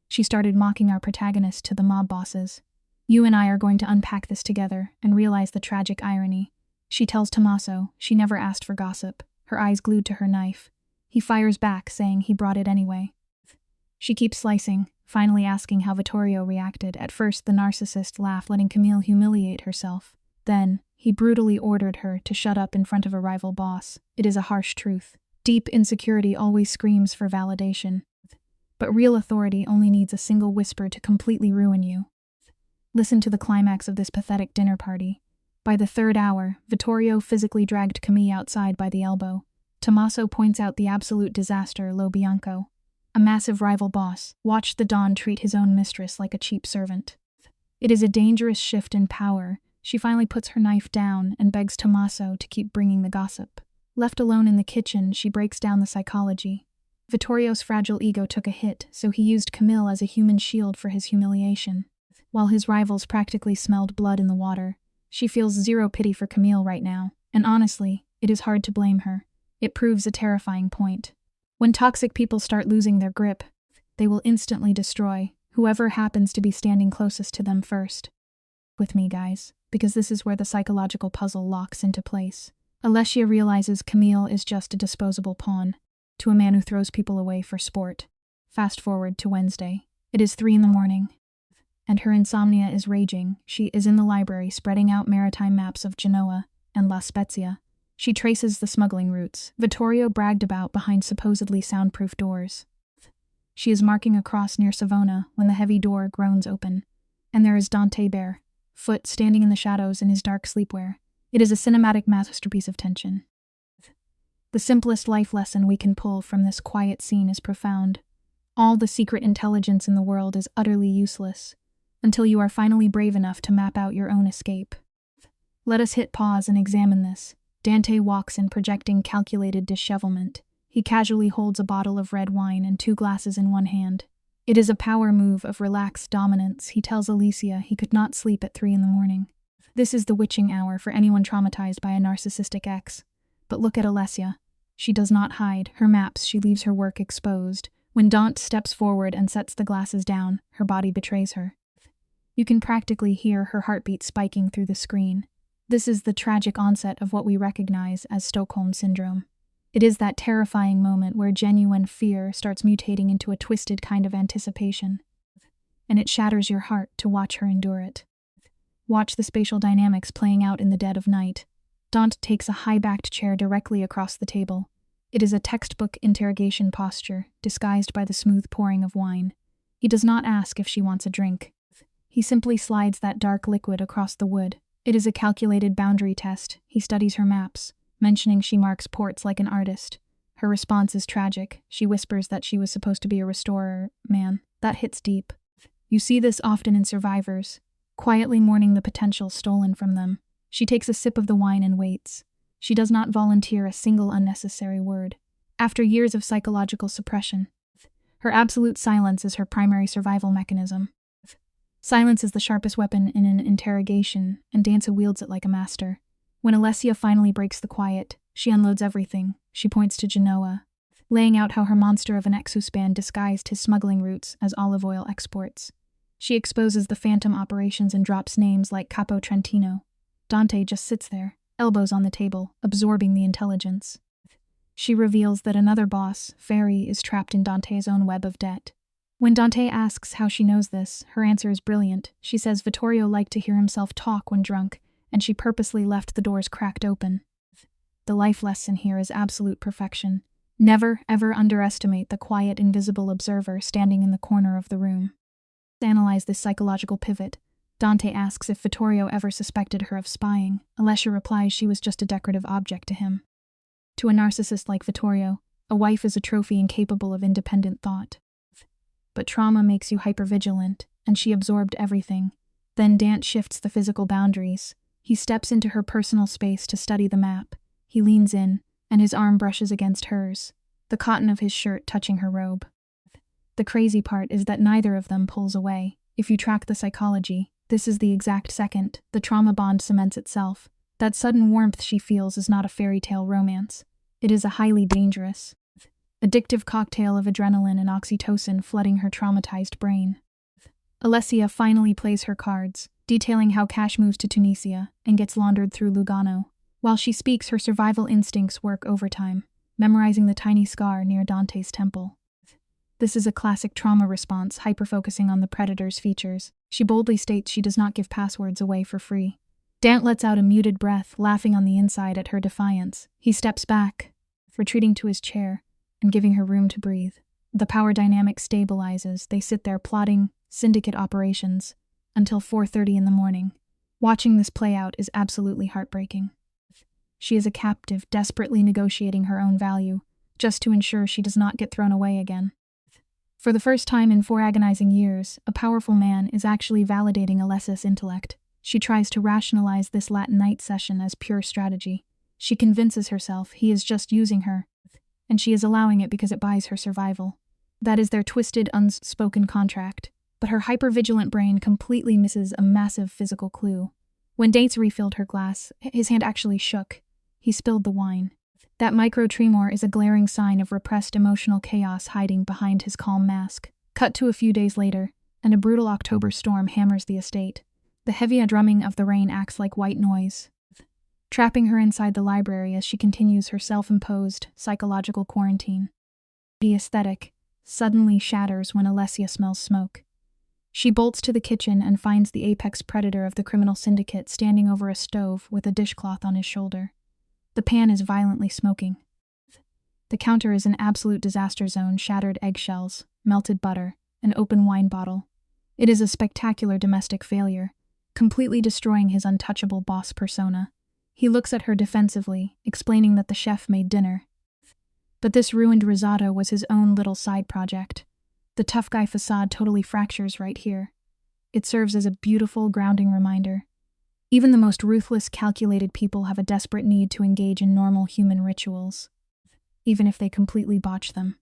she started mocking our protagonist to the mob bosses. "You and I are going to unpack this together and realize the tragic irony." She tells Tommaso she never asked for gossip, her eyes glued to her knife. He fires back, saying he brought it anyway. She keeps slicing, finally asking how Vittorio reacted. At first, the narcissist laughed, letting Camille humiliate herself. Then, he brutally ordered her to shut up in front of a rival boss. It is a harsh truth. Deep insecurity always screams for validation. But real authority only needs a single whisper to completely ruin you. Listen to the climax of this pathetic dinner party. By the third hour, Vittorio physically dragged Camille outside by the elbow. Tommaso points out the absolute disaster Lo Bianco, a massive rival boss, watched the Don treat his own mistress like a cheap servant. It is a dangerous shift in power. She finally puts her knife down and begs Tommaso to keep bringing the gossip. Left alone in the kitchen, she breaks down the psychology. Vittorio's fragile ego took a hit, so he used Camille as a human shield for his humiliation. While his rivals practically smelled blood in the water, she feels zero pity for Camille right now, and honestly, it is hard to blame her. It proves a terrifying point. When toxic people start losing their grip, they will instantly destroy whoever happens to be standing closest to them first. With me, guys, because this is where the psychological puzzle locks into place. Alessia realizes Camille is just a disposable pawn to a man who throws people away for sport. Fast forward to Wednesday. It is 3 a.m, and her insomnia is raging. She is in the library spreading out maritime maps of Genoa and La Spezia. She traces the smuggling routes Vittorio bragged about behind supposedly soundproof doors. She is marking a cross near Savona when the heavy door groans open, and there is Dante barefoot, standing in the shadows in his dark sleepwear. It is a cinematic masterpiece of tension. The simplest life lesson we can pull from this quiet scene is profound. All the secret intelligence in the world is utterly useless until you are finally brave enough to map out your own escape. Let us hit pause and examine this. Dante walks in, projecting calculated dishevelment. He casually holds a bottle of red wine and 2 glasses in one hand. It is a power move of relaxed dominance. He tells Alicia he could not sleep at 3 in the morning. This is the witching hour for anyone traumatized by a narcissistic ex. But look at Alessia. She does not hide her maps, she leaves her work exposed. When Dante steps forward and sets the glasses down, her body betrays her. You can practically hear her heartbeat spiking through the screen. This is the tragic onset of what we recognize as Stockholm Syndrome. It is that terrifying moment where genuine fear starts mutating into a twisted kind of anticipation. And it shatters your heart to watch her endure it. Watch the spatial dynamics playing out in the dead of night. Dante takes a high-backed chair directly across the table. It is a textbook interrogation posture, disguised by the smooth pouring of wine. He does not ask if she wants a drink. He simply slides that dark liquid across the wood. It is a calculated boundary test. He studies her maps, mentioning she marks ports like an artist. Her response is tragic. She whispers that she was supposed to be a restorer. Man, that hits deep. You see this often in survivors, quietly mourning the potential stolen from them. She takes a sip of the wine and waits. She does not volunteer a single unnecessary word. After years of psychological suppression, her absolute silence is her primary survival mechanism. Silence is the sharpest weapon in an interrogation, and Dante wields it like a master. When Alessia finally breaks the quiet, she unloads everything. She points to Genoa, laying out how her monster of an ex-husband disguised his smuggling routes as olive oil exports. She exposes the phantom operations and drops names like Capo Trentino. Dante just sits there, elbows on the table, absorbing the intelligence. She reveals that another boss, Ferry, is trapped in Dante's own web of debt. When Dante asks how she knows this, her answer is brilliant. She says Vittorio liked to hear himself talk when drunk, and she purposely left the doors cracked open. The life lesson here is absolute perfection. Never, ever underestimate the quiet, invisible observer standing in the corner of the room. To analyze this psychological pivot, Dante asks if Vittorio ever suspected her of spying. Alessia replies she was just a decorative object to him. To a narcissist like Vittorio, a wife is a trophy incapable of independent thought. But trauma makes you hypervigilant, and she absorbed everything. Then Dante shifts the physical boundaries. He steps into her personal space to study the map. He leans in, and his arm brushes against hers, the cotton of his shirt touching her robe. The crazy part is that neither of them pulls away. If you track the psychology, this is the exact second the trauma bond cements itself. That sudden warmth she feels is not a fairy tale romance. It is a highly dangerous, addictive cocktail of adrenaline and oxytocin flooding her traumatized brain. Alessia finally plays her cards, detailing how cash moves to Tunisia and gets laundered through Lugano. While she speaks, her survival instincts work overtime, memorizing the tiny scar near Dante's temple. This is a classic trauma response, hyper-focusing on the predator's features. She boldly states she does not give passwords away for free. Dante lets out a muted breath, laughing on the inside at her defiance. He steps back, retreating to his chair, and giving her room to breathe. The power dynamic stabilizes. They sit there plotting syndicate operations until 4:30 in the morning. Watching this play out is absolutely heartbreaking. She is a captive, desperately negotiating her own value, just to ensure she does not get thrown away again. For the first time in 4 agonizing years, a powerful man is actually validating Alessia's intellect. She tries to rationalize this Latin night session as pure strategy. She convinces herself he is just using her, and she is allowing it because it buys her survival. That is their twisted, unspoken contract. But her hypervigilant brain completely misses a massive physical clue. When Dante refilled her glass, his hand actually shook. He spilled the wine. That micro-tremor is a glaring sign of repressed emotional chaos hiding behind his calm mask. Cut to a few days later, and a brutal October storm hammers the estate. The heavy drumming of the rain acts like white noise, trapping her inside the library as she continues her self-imposed psychological quarantine. The aesthetic suddenly shatters when Alessia smells smoke. She bolts to the kitchen and finds the apex predator of the criminal syndicate standing over a stove with a dishcloth on his shoulder. The pan is violently smoking. The counter is an absolute disaster zone: shattered eggshells, melted butter, an open wine bottle. It is a spectacular domestic failure, completely destroying his untouchable boss persona. He looks at her defensively, explaining that the chef made dinner. But this ruined risotto was his own little side project. The tough guy facade totally fractures right here. It serves as a beautiful, grounding reminder. Even the most ruthless, calculated people have a desperate need to engage in normal human rituals, even if they completely botch them.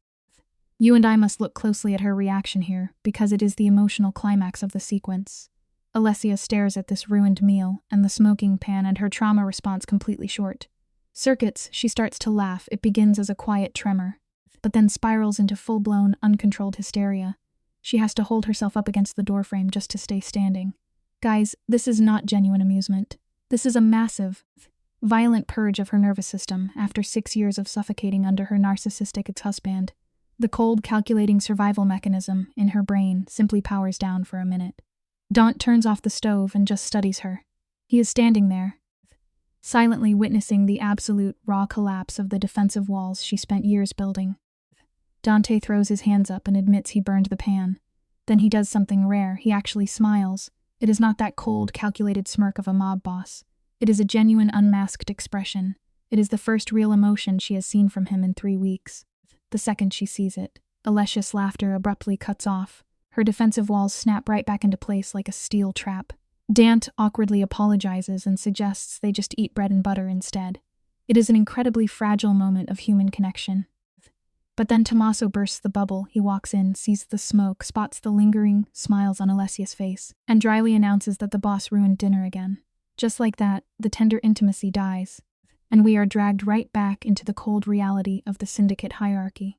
You and I must look closely at her reaction here, because it is the emotional climax of the sequence. Alessia stares at this ruined meal and the smoking pan, and her trauma response completely short. Circuits, she starts to laugh. It begins as a quiet tremor, but then spirals into full-blown, uncontrolled hysteria. She has to hold herself up against the doorframe just to stay standing. Guys, this is not genuine amusement. This is a massive, violent purge of her nervous system after 6 years of suffocating under her narcissistic ex-husband. The cold, calculating survival mechanism in her brain simply powers down for a minute. Daunt turns off the stove and just studies her. He is standing there, silently witnessing the absolute, raw collapse of the defensive walls she spent years building. Dante throws his hands up and admits he burned the pan. Then he does something rare. He actually smiles. It is not that cold, calculated smirk of a mob boss. It is a genuine, unmasked expression. It is the first real emotion she has seen from him in 3 weeks. The second she sees it, Alessia's laughter abruptly cuts off. Her defensive walls snap right back into place like a steel trap. Dant awkwardly apologizes and suggests they just eat bread and butter instead. It is an incredibly fragile moment of human connection. But then Tommaso bursts the bubble. He walks in, sees the smoke, spots the lingering smiles on Alessia's face, and dryly announces that the boss ruined dinner again. Just like that, the tender intimacy dies, and we are dragged right back into the cold reality of the syndicate hierarchy.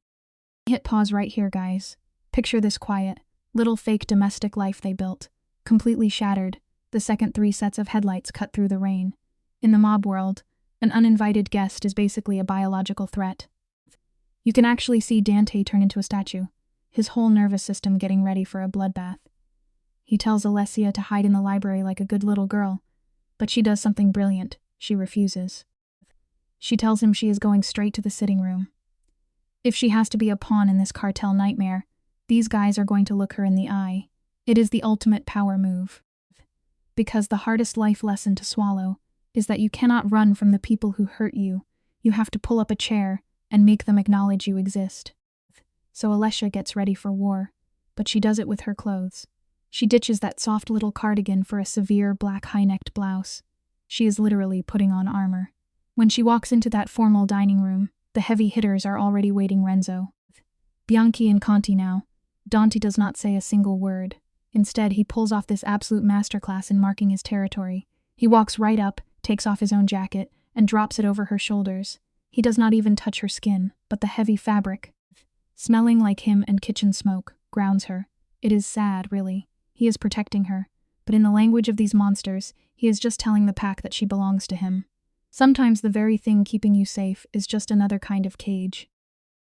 Hit pause right here, guys. Picture this quiet, little fake domestic life they built, completely shattered, the second 3 sets of headlights cut through the rain. In the mob world, an uninvited guest is basically a biological threat. You can actually see Dante turn into a statue, his whole nervous system getting ready for a bloodbath. He tells Alessia to hide in the library like a good little girl, but she does something brilliant. She refuses. She tells him she is going straight to the sitting room. If she has to be a pawn in this cartel nightmare, these guys are going to look her in the eye. It is the ultimate power move. Because the hardest life lesson to swallow is that you cannot run from the people who hurt you. You have to pull up a chair and make them acknowledge you exist. So Alessia gets ready for war, but she does it with her clothes. She ditches that soft little cardigan for a severe black high-necked blouse. She is literally putting on armor. When she walks into that formal dining room, the heavy hitters are already waiting Renzo. Bianchi and Conti now. Dante does not say a single word. Instead, he pulls off this absolute masterclass in marking his territory. He walks right up, takes off his own jacket, and drops it over her shoulders. He does not even touch her skin, but the heavy fabric, smelling like him and kitchen smoke, grounds her. It is sad, really. He is protecting her, but in the language of these monsters, he is just telling the pack that she belongs to him. Sometimes the very thing keeping you safe is just another kind of cage.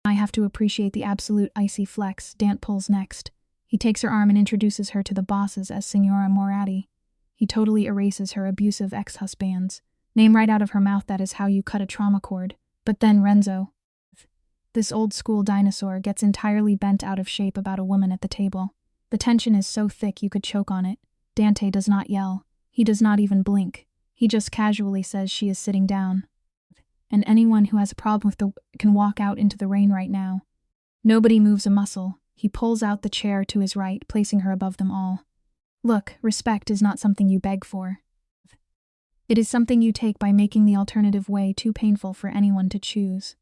I have to appreciate the absolute icy flex Dant pulls next. He takes her arm and introduces her to the bosses as Signora Moratti. He totally erases her abusive ex-husbands. Name right out of her mouth, that is how you cut a trauma cord. But then Renzo, this old-school dinosaur, gets entirely bent out of shape about a woman at the table. The tension is so thick you could choke on it. Dante does not yell. He does not even blink. He just casually says she is sitting down. And anyone who has a problem with can walk out into the rain right now. Nobody moves a muscle. He pulls out the chair to his right, placing her above them all. Look, respect is not something you beg for. It is something you take by making the alternative way too painful for anyone to choose.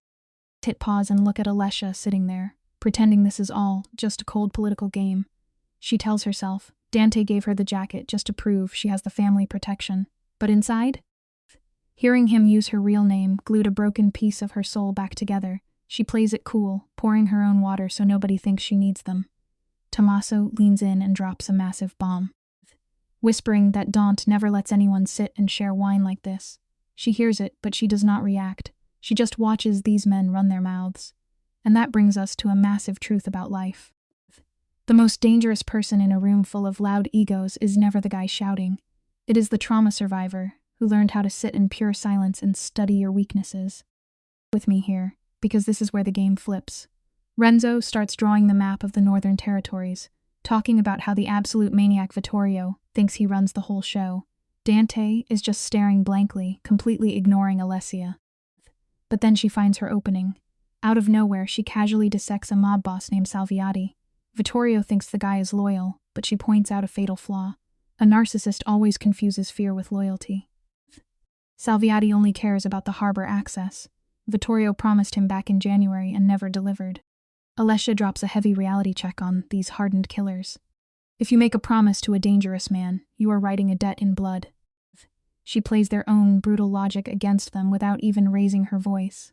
Hit pause and look at Alessia sitting there, pretending this is all just a cold political game. She tells herself Dante gave her the jacket just to prove she has the family protection. But inside? Hearing him use her real name glued a broken piece of her soul back together. She plays it cool, pouring her own water so nobody thinks she needs them. Tommaso leans in and drops a massive bomb, whispering that Dante never lets anyone sit and share wine like this. She hears it, but she does not react. She just watches these men run their mouths. And that brings us to a massive truth about life. The most dangerous person in a room full of loud egos is never the guy shouting. It is the trauma survivor who learned how to sit in pure silence and study your weaknesses. With me here, because this is where the game flips. Renzo starts drawing the map of the Northern Territories, talking about how the absolute maniac Vittorio thinks he runs the whole show. Dante is just staring blankly, completely ignoring Alessia. But then she finds her opening. Out of nowhere, she casually dissects a mob boss named Salviati. Vittorio thinks the guy is loyal, but she points out a fatal flaw. A narcissist always confuses fear with loyalty. Salviati only cares about the harbor access. Vittorio promised him back in January and never delivered. Alessia drops a heavy reality check on these hardened killers. If you make a promise to a dangerous man, you are writing a debt in blood. She plays their own brutal logic against them without even raising her voice.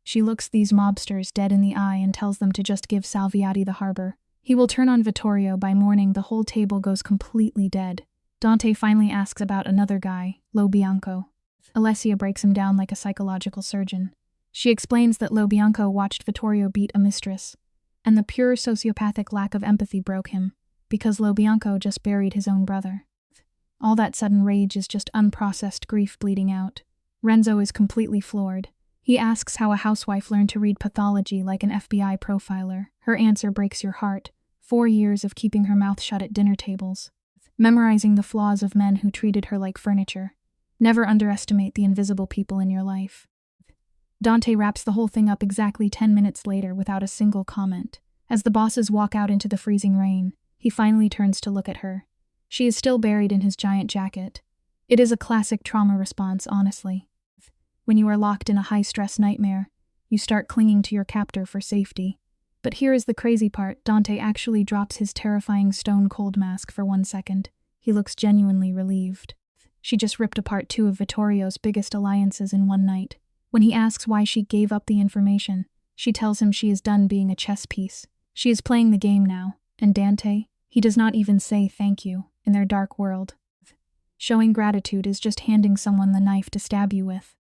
She looks these mobsters dead in the eye and tells them to just give Salviati the harbor. He will turn on Vittorio by morning. The whole table goes completely dead. Dante finally asks about another guy, Lo Bianco. Alessia breaks him down like a psychological surgeon. She explains that Lo Bianco watched Vittorio beat a mistress, and the pure sociopathic lack of empathy broke him, because Lo Bianco just buried his own brother. All that sudden rage is just unprocessed grief bleeding out. Renzo is completely floored. He asks how a housewife learned to read pathology like an FBI profiler. Her answer breaks your heart. 4 years of keeping her mouth shut at dinner tables, memorizing the flaws of men who treated her like furniture. Never underestimate the invisible people in your life. Dante wraps the whole thing up exactly 10 minutes later without a single comment. As the bosses walk out into the freezing rain, he finally turns to look at her. She is still buried in his giant jacket. It is a classic trauma response, honestly. When you are locked in a high-stress nightmare, you start clinging to your captor for safety. But here is the crazy part. Dante actually drops his terrifying stone-cold mask for 1 second. He looks genuinely relieved. She just ripped apart 2 of Vittorio's biggest alliances in one night. When he asks why she gave up the information, she tells him she is done being a chess piece. She is playing the game now, and Dante, he does not even say thank you in their dark world. Showing gratitude is just handing someone the knife to stab you with.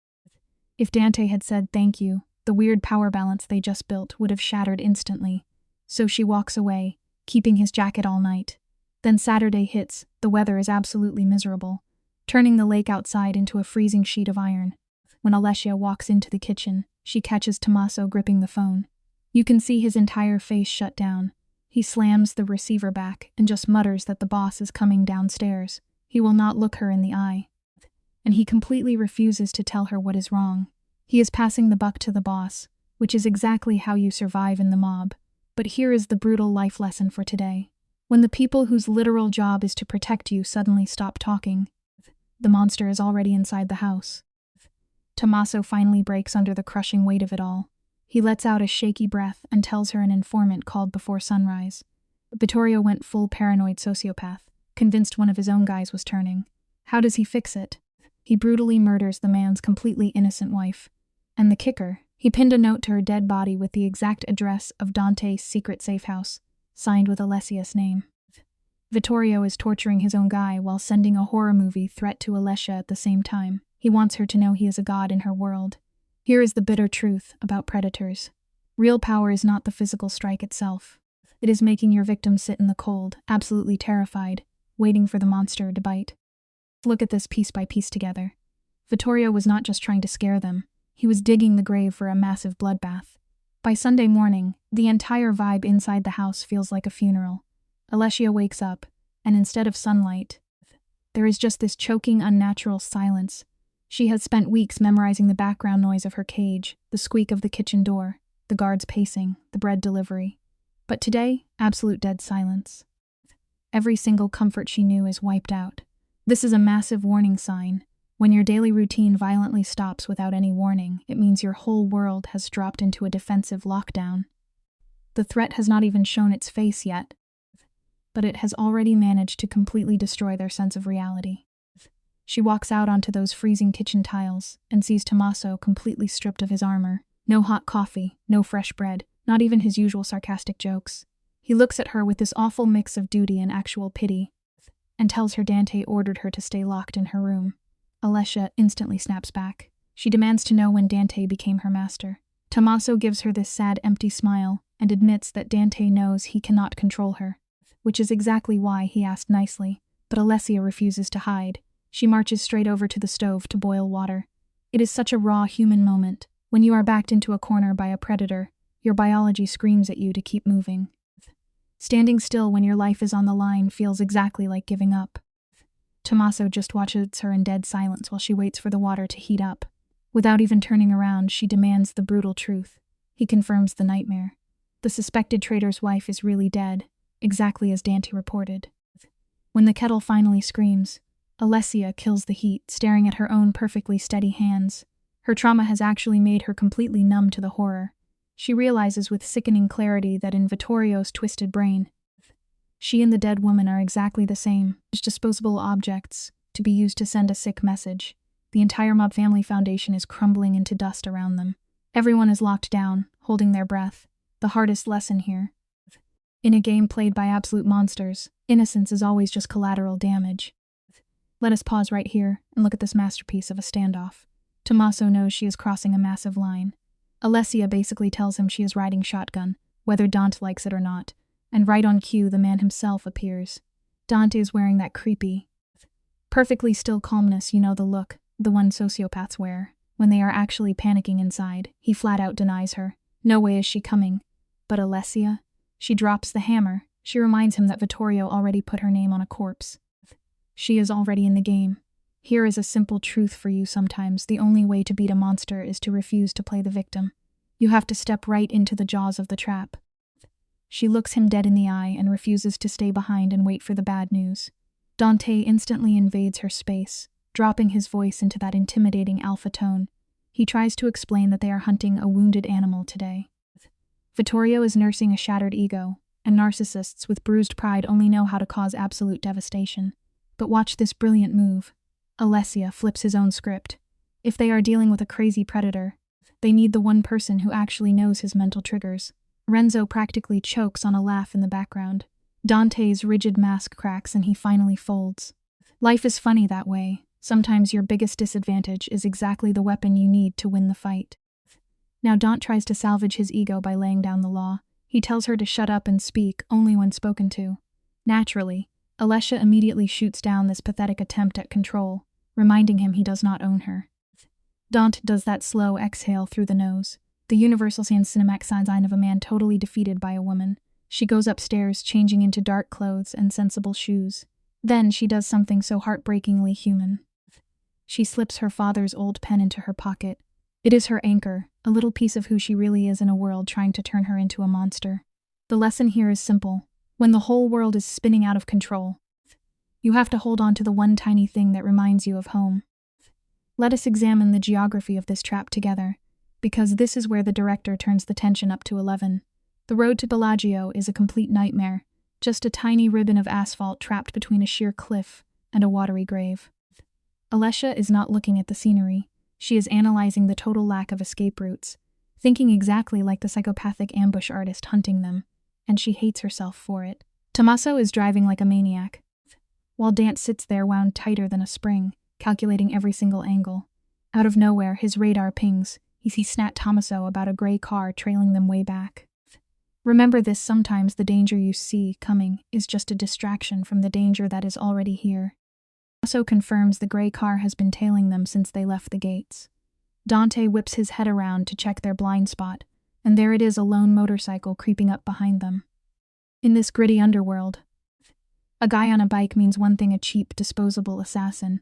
If Dante had said thank you, the weird power balance they just built would have shattered instantly. So she walks away, keeping his jacket all night. Then Saturday hits. The weather is absolutely miserable, turning the lake outside into a freezing sheet of iron. When Alessia walks into the kitchen, she catches Tommaso gripping the phone. You can see his entire face shut down. He slams the receiver back and just mutters that the boss is coming downstairs. He will not look her in the eye. And he completely refuses to tell her what is wrong. He is passing the buck to the boss, which is exactly how you survive in the mob. But here is the brutal life lesson for today. When the people whose literal job is to protect you suddenly stop talking, the monster is already inside the house. Tommaso finally breaks under the crushing weight of it all. He lets out a shaky breath and tells her an informant called before sunrise. Vittorio went full paranoid sociopath, convinced one of his own guys was turning. How does he fix it? He brutally murders the man's completely innocent wife. And the kicker, he pinned a note to her dead body with the exact address of Dante's secret safe house, signed with Alessia's name. Vittorio is torturing his own guy while sending a horror movie threat to Alessia at the same time. He wants her to know he is a god in her world. Here is the bitter truth about predators. Real power is not the physical strike itself. It is making your victim sit in the cold, absolutely terrified, waiting for the monster to bite. Look at this piece by piece together. Vittorio was not just trying to scare them. He was digging the grave for a massive bloodbath. By Sunday morning, the entire vibe inside the house feels like a funeral. Alessia wakes up, and instead of sunlight, there is just this choking, unnatural silence. She has spent weeks memorizing the background noise of her cage, the squeak of the kitchen door, the guards pacing, the bread delivery. But today, absolute dead silence. Every single comfort she knew is wiped out. This is a massive warning sign. When your daily routine violently stops without any warning, it means your whole world has dropped into a defensive lockdown. The threat has not even shown its face yet, but it has already managed to completely destroy their sense of reality. She walks out onto those freezing kitchen tiles and sees Tommaso completely stripped of his armor. No hot coffee, no fresh bread, not even his usual sarcastic jokes. He looks at her with this awful mix of duty and actual pity, and tells her Dante ordered her to stay locked in her room. Alessia instantly snaps back. She demands to know when Dante became her master. Tommaso gives her this sad, empty smile and admits that Dante knows he cannot control her, which is exactly why he asked nicely, but Alessia refuses to hide. She marches straight over to the stove to boil water. It is such a raw human moment. When you are backed into a corner by a predator, your biology screams at you to keep moving. Standing still when your life is on the line feels exactly like giving up. Tommaso just watches her in dead silence while she waits for the water to heat up. Without even turning around, she demands the brutal truth. He confirms the nightmare. The suspected traitor's wife is really dead, exactly as Dante reported. When the kettle finally screams, Alessia kills the heat, staring at her own perfectly steady hands. Her trauma has actually made her completely numb to the horror. She realizes with sickening clarity that in Vittorio's twisted brain, she and the dead woman are exactly the same, just disposable objects to be used to send a sick message. The entire Mob family foundation is crumbling into dust around them. Everyone is locked down, holding their breath. The hardest lesson here. In a game played by absolute monsters, innocence is always just collateral damage. Let us pause right here and look at this masterpiece of a standoff. Tommaso knows she is crossing a massive line. Alessia basically tells him she is riding shotgun, whether Dante likes it or not, and right on cue the man himself appears. Dante is wearing that creepy, perfectly still calmness, you know the look, the one sociopaths wear. When they are actually panicking inside, he flat out denies her. No way is she coming. But Alessia? She drops the hammer. She reminds him that Vittorio already put her name on a corpse. She is already in the game. Here is a simple truth for you sometimes. The only way to beat a monster is to refuse to play the victim. You have to step right into the jaws of the trap. She looks him dead in the eye and refuses to stay behind and wait for the bad news. Dante instantly invades her space, dropping his voice into that intimidating alpha tone. He tries to explain that they are hunting a wounded animal today. Vittorio is nursing a shattered ego, and narcissists with bruised pride only know how to cause absolute devastation. But watch this brilliant move. Alessia flips his own script. If they are dealing with a crazy predator, they need the one person who actually knows his mental triggers. Renzo practically chokes on a laugh in the background. Dante's rigid mask cracks and he finally folds. Life is funny that way. Sometimes your biggest disadvantage is exactly the weapon you need to win the fight. Now Dante tries to salvage his ego by laying down the law. He tells her to shut up and speak only when spoken to. Naturally, Alessia immediately shoots down this pathetic attempt at control, reminding him he does not own her. Dante does that slow exhale through the nose, the universal cinematic sign of a man totally defeated by a woman. She goes upstairs, changing into dark clothes and sensible shoes. Then she does something so heartbreakingly human. She slips her father's old pen into her pocket. It is her anchor, a little piece of who she really is in a world trying to turn her into a monster. The lesson here is simple. When the whole world is spinning out of control, you have to hold on to the one tiny thing that reminds you of home. Let us examine the geography of this trap together, because this is where the director turns the tension up to 11. The road to Bellagio is a complete nightmare, just a tiny ribbon of asphalt trapped between a sheer cliff and a watery grave. Alessia is not looking at the scenery. She is analyzing the total lack of escape routes, thinking exactly like the psychopathic ambush artist hunting them, and she hates herself for it. Tommaso is driving like a maniac, while Dante sits there wound tighter than a spring, calculating every single angle. Out of nowhere, his radar pings. He sees Tommaso about a gray car trailing them way back. Remember this, sometimes the danger you see coming is just a distraction from the danger that is already here. Tommaso confirms the gray car has been tailing them since they left the gates. Dante whips his head around to check their blind spot, and there it is, a lone motorcycle creeping up behind them. In this gritty underworld, a guy on a bike means one thing: a cheap, disposable assassin.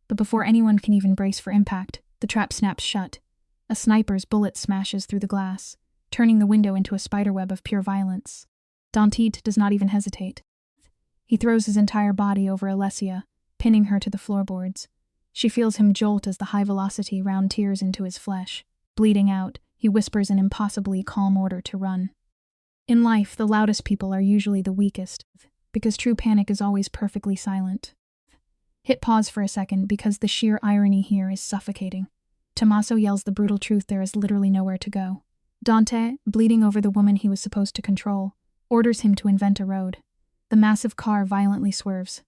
But before anyone can even brace for impact, the trap snaps shut. A sniper's bullet smashes through the glass, turning the window into a spiderweb of pure violence. Dante does not even hesitate. He throws his entire body over Alessia, pinning her to the floorboards. She feels him jolt as the high-velocity round tears into his flesh. Bleeding out, he whispers an impossibly calm order to run. In life, the loudest people are usually the weakest, because true panic is always perfectly silent. Hit pause for a second, because the sheer irony here is suffocating. Tommaso yells the brutal truth: there is literally nowhere to go. Dante, bleeding over the woman he was supposed to control, orders him to invent a road. The massive car violently swerves,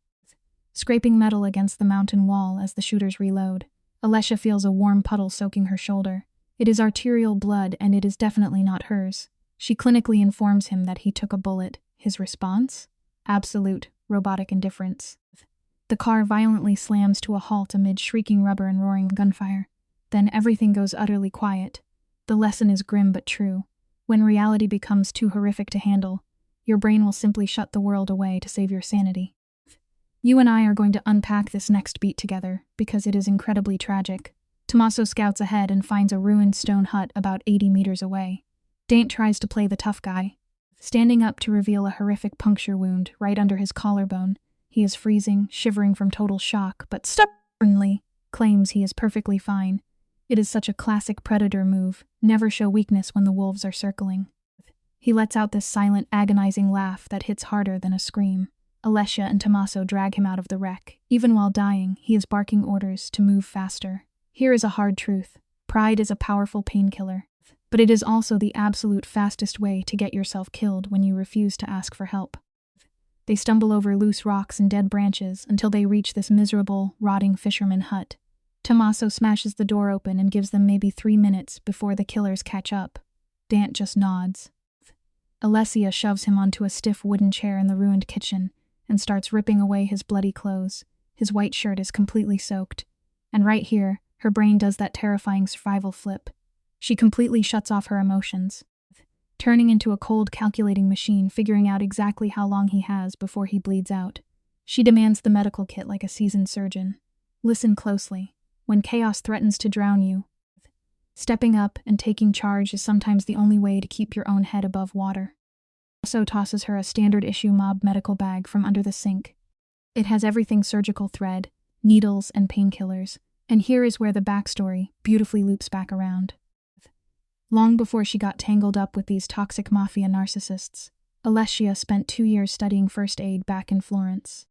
scraping metal against the mountain wall as the shooters reload. Alessia feels a warm puddle soaking her shoulder. It is arterial blood, and it is definitely not hers. She clinically informs him that he took a bullet. His response? Absolute, robotic indifference. The car violently slams to a halt amid shrieking rubber and roaring gunfire. Then everything goes utterly quiet. The lesson is grim but true. When reality becomes too horrific to handle, your brain will simply shut the world away to save your sanity. You and I are going to unpack this next beat together, because it is incredibly tragic. Tommaso scouts ahead and finds a ruined stone hut about 80 meters away. Dante tries to play the tough guy, standing up to reveal a horrific puncture wound right under his collarbone. He is freezing, shivering from total shock, but stubbornly claims he is perfectly fine. It is such a classic predator move, never show weakness when the wolves are circling. He lets out this silent, agonizing laugh that hits harder than a scream. Alessia and Tommaso drag him out of the wreck. Even while dying, he is barking orders to move faster. Here is a hard truth. Pride is a powerful painkiller, but it is also the absolute fastest way to get yourself killed when you refuse to ask for help. They stumble over loose rocks and dead branches until they reach this miserable, rotting fisherman hut. Tommaso smashes the door open and gives them maybe 3 minutes before the killers catch up. Dant just nods. Alessia shoves him onto a stiff wooden chair in the ruined kitchen and starts ripping away his bloody clothes. His white shirt is completely soaked. And right here, her brain does that terrifying survival flip. She completely shuts off her emotions, turning into a cold calculating machine, figuring out exactly how long he has before he bleeds out. She demands the medical kit like a seasoned surgeon. Listen closely. When chaos threatens to drown you, stepping up and taking charge is sometimes the only way to keep your own head above water. Also tosses her a standard-issue mob medical bag from under the sink. It has everything: surgical thread, needles, and painkillers. And here is where the backstory beautifully loops back around. Long before she got tangled up with these toxic Mafia narcissists, Alessia spent 2 years studying first aid back in Florence.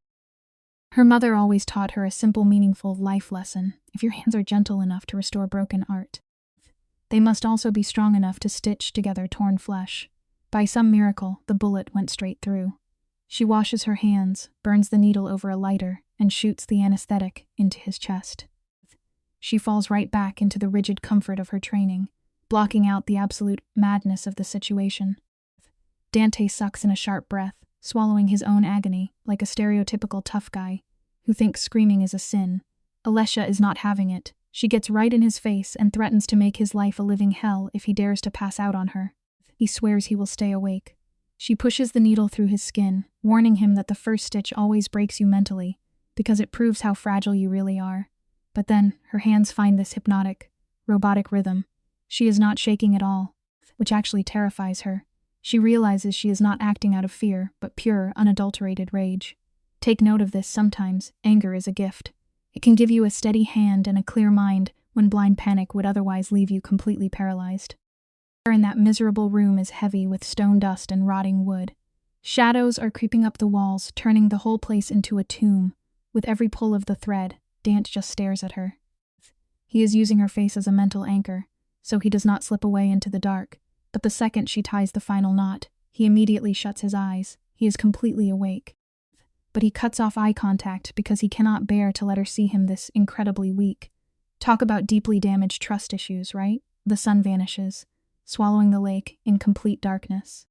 Her mother always taught her a simple, meaningful life lesson: if your hands are gentle enough to restore broken art, they must also be strong enough to stitch together torn flesh. By some miracle, the bullet went straight through. She washes her hands, burns the needle over a lighter, and shoots the anesthetic into his chest. She falls right back into the rigid comfort of her training, blocking out the absolute madness of the situation. Dante sucks in a sharp breath, swallowing his own agony, like a stereotypical tough guy who thinks screaming is a sin. Alessia is not having it. She gets right in his face and threatens to make his life a living hell if he dares to pass out on her. He swears he will stay awake. She pushes the needle through his skin, warning him that the first stitch always breaks you mentally, because it proves how fragile you really are. But then, her hands find this hypnotic, robotic rhythm. She is not shaking at all, which actually terrifies her. She realizes she is not acting out of fear, but pure, unadulterated rage. Take note of this: sometimes, anger is a gift. It can give you a steady hand and a clear mind when blind panic would otherwise leave you completely paralyzed. The air in that miserable room is heavy with stone dust and rotting wood. Shadows are creeping up the walls, turning the whole place into a tomb. With every pull of the thread, Dant just stares at her. He is using her face as a mental anchor, so he does not slip away into the dark. But the second she ties the final knot, he immediately shuts his eyes. He is completely awake. But he cuts off eye contact because he cannot bear to let her see him this incredibly weak. Talk about deeply damaged trust issues, right? The sun vanishes, swallowing the lake in complete darkness.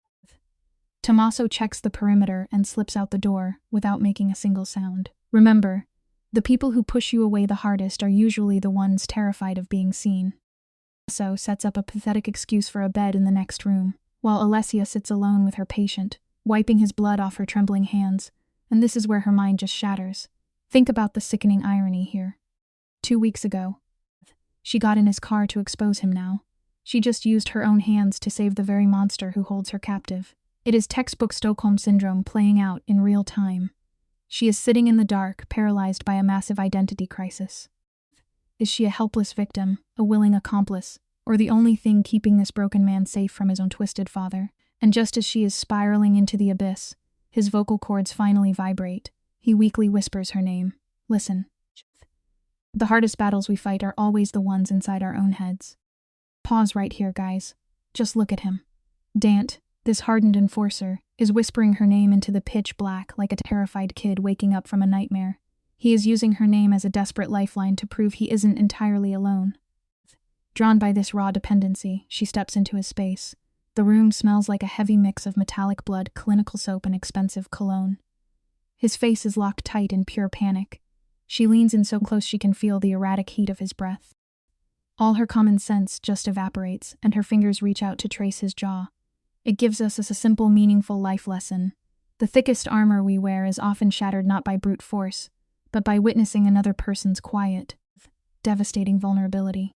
Tommaso checks the perimeter and slips out the door without making a single sound. Remember, the people who push you away the hardest are usually the ones terrified of being seen. Tommaso sets up a pathetic excuse for a bed in the next room, while Alessia sits alone with her patient, wiping his blood off her trembling hands. And this is where her mind just shatters. Think about the sickening irony here. 2 weeks ago, she got in his car to expose him. Now, she just used her own hands to save the very monster who holds her captive. It is textbook Stockholm Syndrome playing out in real time. She is sitting in the dark, paralyzed by a massive identity crisis. Is she a helpless victim, a willing accomplice, or the only thing keeping this broken man safe from his own twisted father? And just as she is spiraling into the abyss, his vocal cords finally vibrate. He weakly whispers her name. Listen. The hardest battles we fight are always the ones inside our own heads. Pause right here, guys. Just look at him. Dant, this hardened enforcer, is whispering her name into the pitch black like a terrified kid waking up from a nightmare. He is using her name as a desperate lifeline to prove he isn't entirely alone. Drawn by this raw dependency, she steps into his space. The room smells like a heavy mix of metallic blood, clinical soap, and expensive cologne. His face is locked tight in pure panic. She leans in so close she can feel the erratic heat of his breath. All her common sense just evaporates, and her fingers reach out to trace his jaw. It gives us a simple, meaningful life lesson. The thickest armor we wear is often shattered not by brute force, but by witnessing another person's quiet, devastating vulnerability.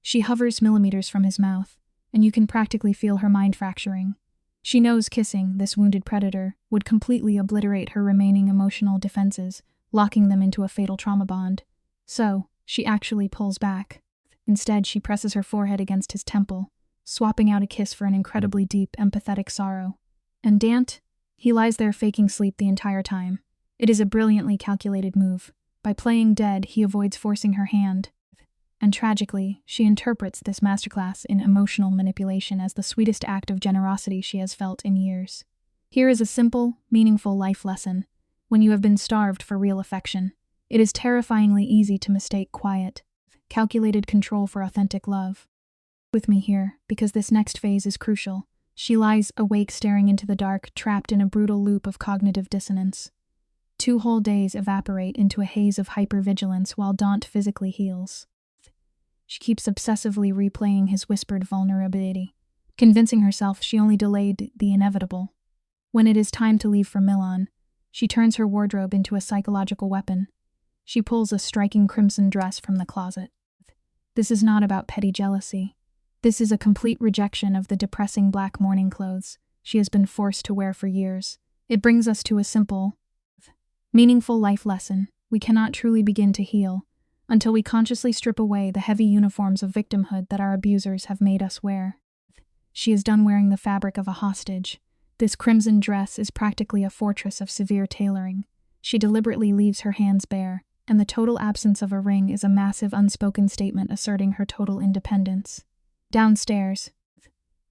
She hovers millimeters from his mouth, and you can practically feel her mind fracturing. She knows kissing this wounded predator would completely obliterate her remaining emotional defenses, locking them into a fatal trauma bond. So, she actually pulls back. Instead, she presses her forehead against his temple, swapping out a kiss for an incredibly deep, empathetic sorrow. And Dant? He lies there faking sleep the entire time. It is a brilliantly calculated move. By playing dead, he avoids forcing her hand. And tragically, she interprets this masterclass in emotional manipulation as the sweetest act of generosity she has felt in years. Here is a simple, meaningful life lesson. When you have been starved for real affection, it is terrifyingly easy to mistake quiet, calculated control for authentic love. With me here, because this next phase is crucial. She lies awake staring into the dark, trapped in a brutal loop of cognitive dissonance. 2 whole days evaporate into a haze of hypervigilance while Dant physically heals. She keeps obsessively replaying his whispered vulnerability, convincing herself she only delayed the inevitable. When it is time to leave for Milan, she turns her wardrobe into a psychological weapon. She pulls a striking crimson dress from the closet. This is not about petty jealousy. This is a complete rejection of the depressing black mourning clothes she has been forced to wear for years. It brings us to a simple, meaningful life lesson. We cannot truly begin to heal until we consciously strip away the heavy uniforms of victimhood that our abusers have made us wear. She is done wearing the fabric of a hostage. This crimson dress is practically a fortress of severe tailoring. She deliberately leaves her hands bare, and the total absence of a ring is a massive unspoken statement asserting her total independence. Downstairs,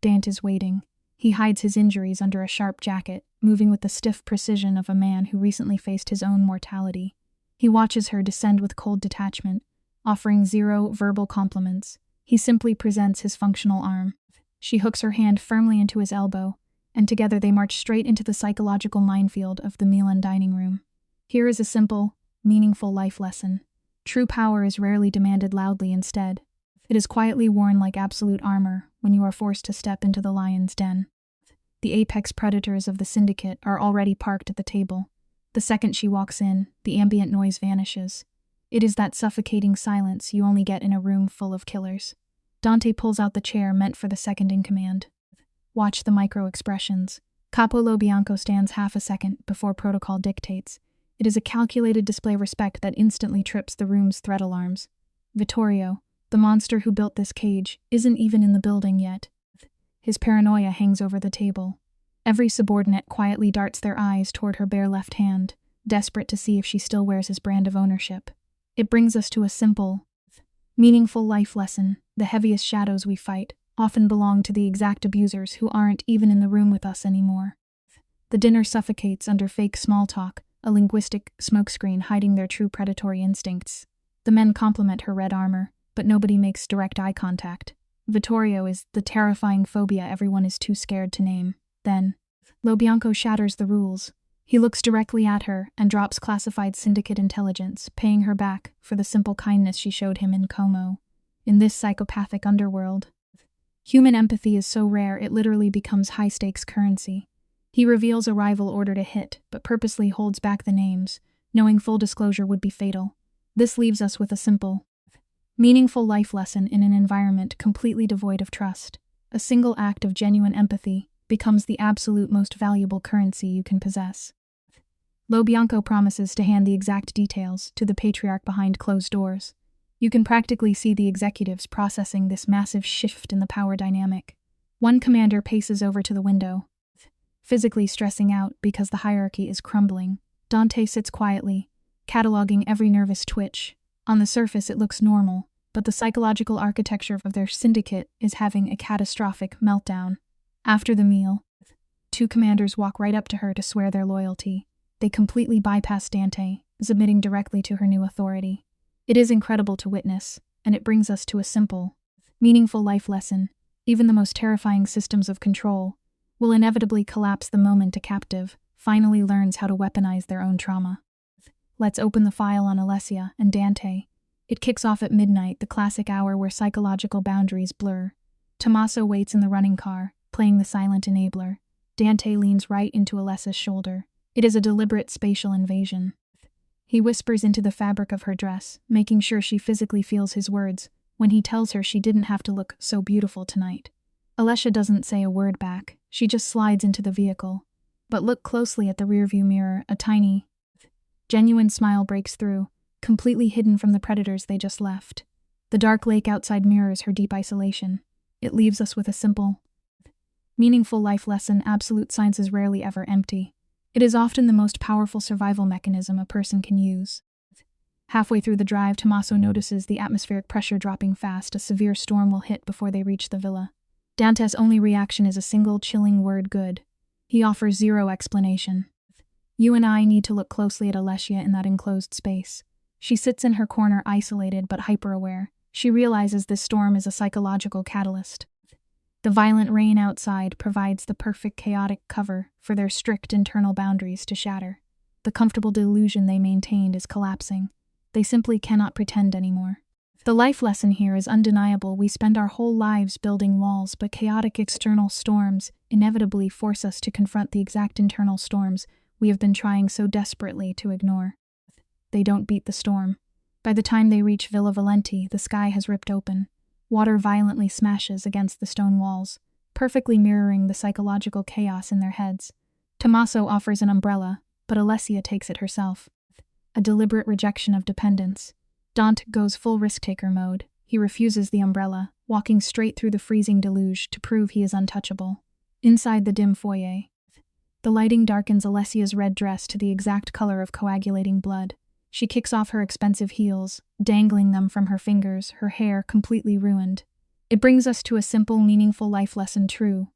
Dant is waiting. He hides his injuries under a sharp jacket, moving with the stiff precision of a man who recently faced his own mortality. He watches her descend with cold detachment, offering 0 verbal compliments. He simply presents his functional arm. She hooks her hand firmly into his elbow, and together they march straight into the psychological minefield of the Milan dining room. Here is a simple, meaningful life lesson. True power is rarely demanded loudly instead. It is quietly worn like absolute armor when you are forced to step into the lion's den. The apex predators of the syndicate are already parked at the table. The second she walks in, the ambient noise vanishes. It is that suffocating silence you only get in a room full of killers. Dante pulls out the chair meant for the second in command. Watch the micro-expressions. Capo Lo Bianco stands half a second before protocol dictates. It is a calculated display of respect that instantly trips the room's threat alarms. Vittorio, the monster who built this cage, isn't even in the building yet. His paranoia hangs over the table. Every subordinate quietly darts their eyes toward her bare left hand, desperate to see if she still wears his brand of ownership. It brings us to a simple, meaningful life lesson. The heaviest shadows we fight often belong to the exact abusers who aren't even in the room with us anymore. The dinner suffocates under fake small talk, a linguistic smokescreen hiding their true predatory instincts. The men compliment her red armor, but nobody makes direct eye contact. Vittorio is the terrifying phobia everyone is too scared to name. Then, Lo Bianco shatters the rules. He looks directly at her and drops classified syndicate intelligence, paying her back for the simple kindness she showed him in Como. In this psychopathic underworld, human empathy is so rare it literally becomes high-stakes currency. He reveals a rival order to hit, but purposely holds back the names, knowing full disclosure would be fatal. This leaves us with a simple, meaningful life lesson in an environment completely devoid of trust. A single act of genuine empathy becomes the absolute most valuable currency you can possess. Lo Bianco promises to hand the exact details to the patriarch behind closed doors. You can practically see the executives processing this massive shift in the power dynamic. One commander paces over to the window, physically stressing out because the hierarchy is crumbling. Dante sits quietly, cataloging every nervous twitch. On the surface it looks normal, but the psychological architecture of their syndicate is having a catastrophic meltdown. After the meal, 2 commanders walk right up to her to swear their loyalty. They completely bypass Dante, submitting directly to her new authority. It is incredible to witness, and it brings us to a simple, meaningful life lesson. Even the most terrifying systems of control will inevitably collapse the moment a captive finally learns how to weaponize their own trauma. Let's open the file on Alessia and Dante. It kicks off at midnight, the classic hour where psychological boundaries blur. Tommaso waits in the running car, playing the silent enabler. Dante leans right into Alessia's shoulder. It is a deliberate spatial invasion. He whispers into the fabric of her dress, making sure she physically feels his words, when he tells her she didn't have to look so beautiful tonight. Alessia doesn't say a word back, she just slides into the vehicle. But look closely at the rearview mirror, a tiny, genuine smile breaks through, completely hidden from the predators they just left. The dark lake outside mirrors her deep isolation. It leaves us with a simple, meaningful life lesson: absolute science is rarely ever empty. It is often the most powerful survival mechanism a person can use. Halfway through the drive, Tommaso notices the atmospheric pressure dropping fast. A severe storm will hit before they reach the villa. Dante's only reaction is a single chilling word: good. He offers zero explanation. You and I need to look closely at Alessia in that enclosed space. She sits in her corner, isolated but hyper-aware. She realizes this storm is a psychological catalyst. The violent rain outside provides the perfect chaotic cover for their strict internal boundaries to shatter. The comfortable delusion they maintained is collapsing. They simply cannot pretend anymore. The life lesson here is undeniable. We spend our whole lives building walls, but chaotic external storms inevitably force us to confront the exact internal storms we have been trying so desperately to ignore. They don't beat the storm. By the time they reach Villa Valenti, the sky has ripped open. Water violently smashes against the stone walls, perfectly mirroring the psychological chaos in their heads. Tommaso offers an umbrella, but Alessia takes it herself. A deliberate rejection of dependence. Dante goes full risk-taker mode. He refuses the umbrella, walking straight through the freezing deluge to prove he is untouchable. Inside the dim foyer, the lighting darkens Alessia's red dress to the exact color of coagulating blood. She kicks off her expensive heels, dangling them from her fingers, her hair completely ruined. It brings us to a simple, meaningful life lesson: true.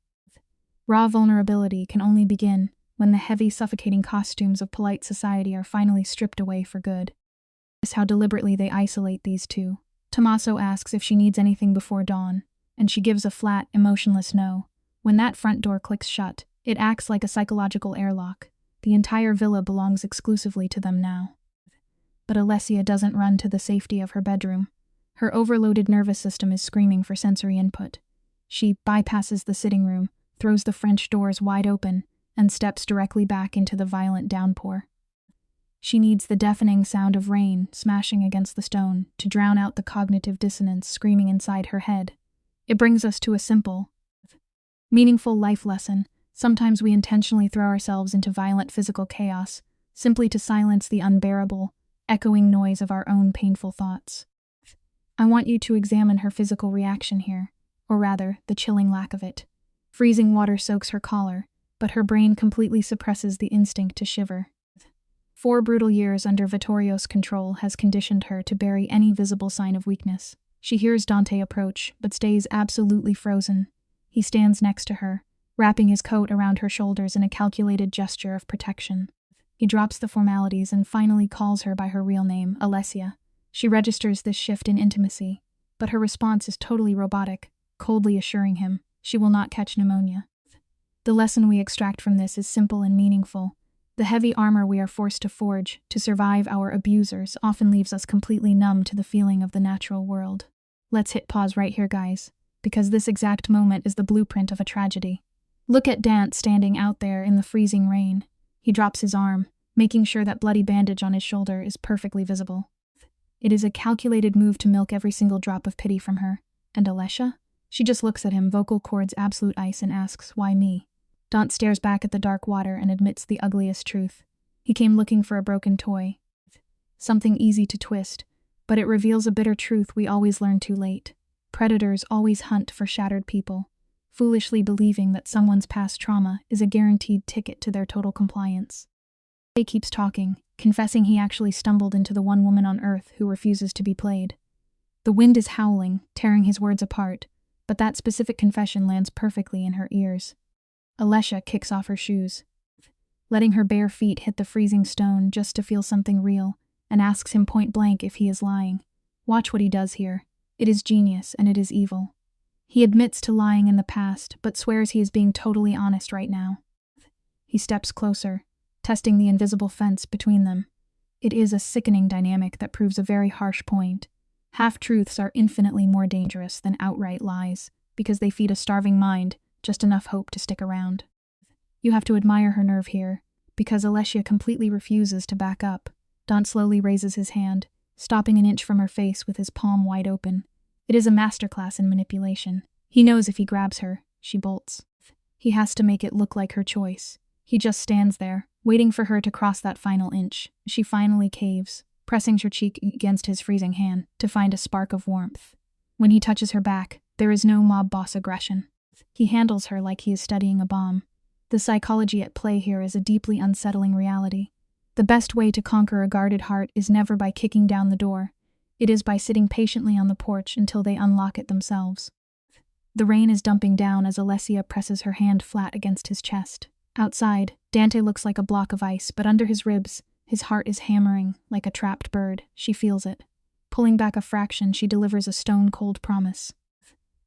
Raw vulnerability can only begin when the heavy, suffocating costumes of polite society are finally stripped away for good. Notice how deliberately they isolate these two. Tommaso asks if she needs anything before dawn, and she gives a flat, emotionless no. When that front door clicks shut, it acts like a psychological airlock. The entire villa belongs exclusively to them now. But Alessia doesn't run to the safety of her bedroom. Her overloaded nervous system is screaming for sensory input. She bypasses the sitting room, throws the French doors wide open, and steps directly back into the violent downpour. She needs the deafening sound of rain smashing against the stone to drown out the cognitive dissonance screaming inside her head. It brings us to a simple, meaningful life lesson. Sometimes we intentionally throw ourselves into violent physical chaos, simply to silence the unbearable, echoing noise of our own painful thoughts. I want you to examine her physical reaction here, or rather, the chilling lack of it. Freezing water soaks her collar, but her brain completely suppresses the instinct to shiver. 4 brutal years under Vittorio's control has conditioned her to bury any visible sign of weakness. She hears Dante approach, but stays absolutely frozen. He stands next to her, wrapping his coat around her shoulders in a calculated gesture of protection. He drops the formalities and finally calls her by her real name, Alessia. She registers this shift in intimacy, but her response is totally robotic, coldly assuring him she will not catch pneumonia. The lesson we extract from this is simple and meaningful. The heavy armor we are forced to forge to survive our abusers often leaves us completely numb to the feeling of the natural world. Let's hit pause right here, guys, because this exact moment is the blueprint of a tragedy. Look at Dante standing out there in the freezing rain. He drops his arm, making sure that bloody bandage on his shoulder is perfectly visible. It is a calculated move to milk every single drop of pity from her. And Alessia? She just looks at him, vocal cords absolute ice, and asks, "Why me?" Dante stares back at the dark water and admits the ugliest truth. He came looking for a broken toy. Something easy to twist, but it reveals a bitter truth we always learn too late. Predators always hunt for shattered people, foolishly believing that someone's past trauma is a guaranteed ticket to their total compliance. He keeps talking, confessing he actually stumbled into the one woman on Earth who refuses to be played. The wind is howling, tearing his words apart, but that specific confession lands perfectly in her ears. Alessia kicks off her shoes, letting her bare feet hit the freezing stone just to feel something real, and asks him point blank if he is lying. Watch what he does here. It is genius, and it is evil. He admits to lying in the past, but swears he is being totally honest right now. He steps closer, testing the invisible fence between them. It is a sickening dynamic that proves a very harsh point. Half-truths are infinitely more dangerous than outright lies, because they feed a starving mind just enough hope to stick around. You have to admire her nerve here, because Alessia completely refuses to back up. Dante slowly raises his hand, stopping an inch from her face with his palm wide open. It is a masterclass in manipulation. He knows if he grabs her, she bolts. He has to make it look like her choice. He just stands there, waiting for her to cross that final inch. She finally caves, pressing her cheek against his freezing hand to find a spark of warmth. When he touches her back, there is no mob boss aggression. He handles her like he is studying a bomb. The psychology at play here is a deeply unsettling reality. The best way to conquer a guarded heart is never by kicking down the door. It is by sitting patiently on the porch until they unlock it themselves. The rain is dumping down as Alessia presses her hand flat against his chest. Outside, Dante looks like a block of ice, but under his ribs, his heart is hammering like a trapped bird. She feels it. Pulling back a fraction, she delivers a stone-cold promise,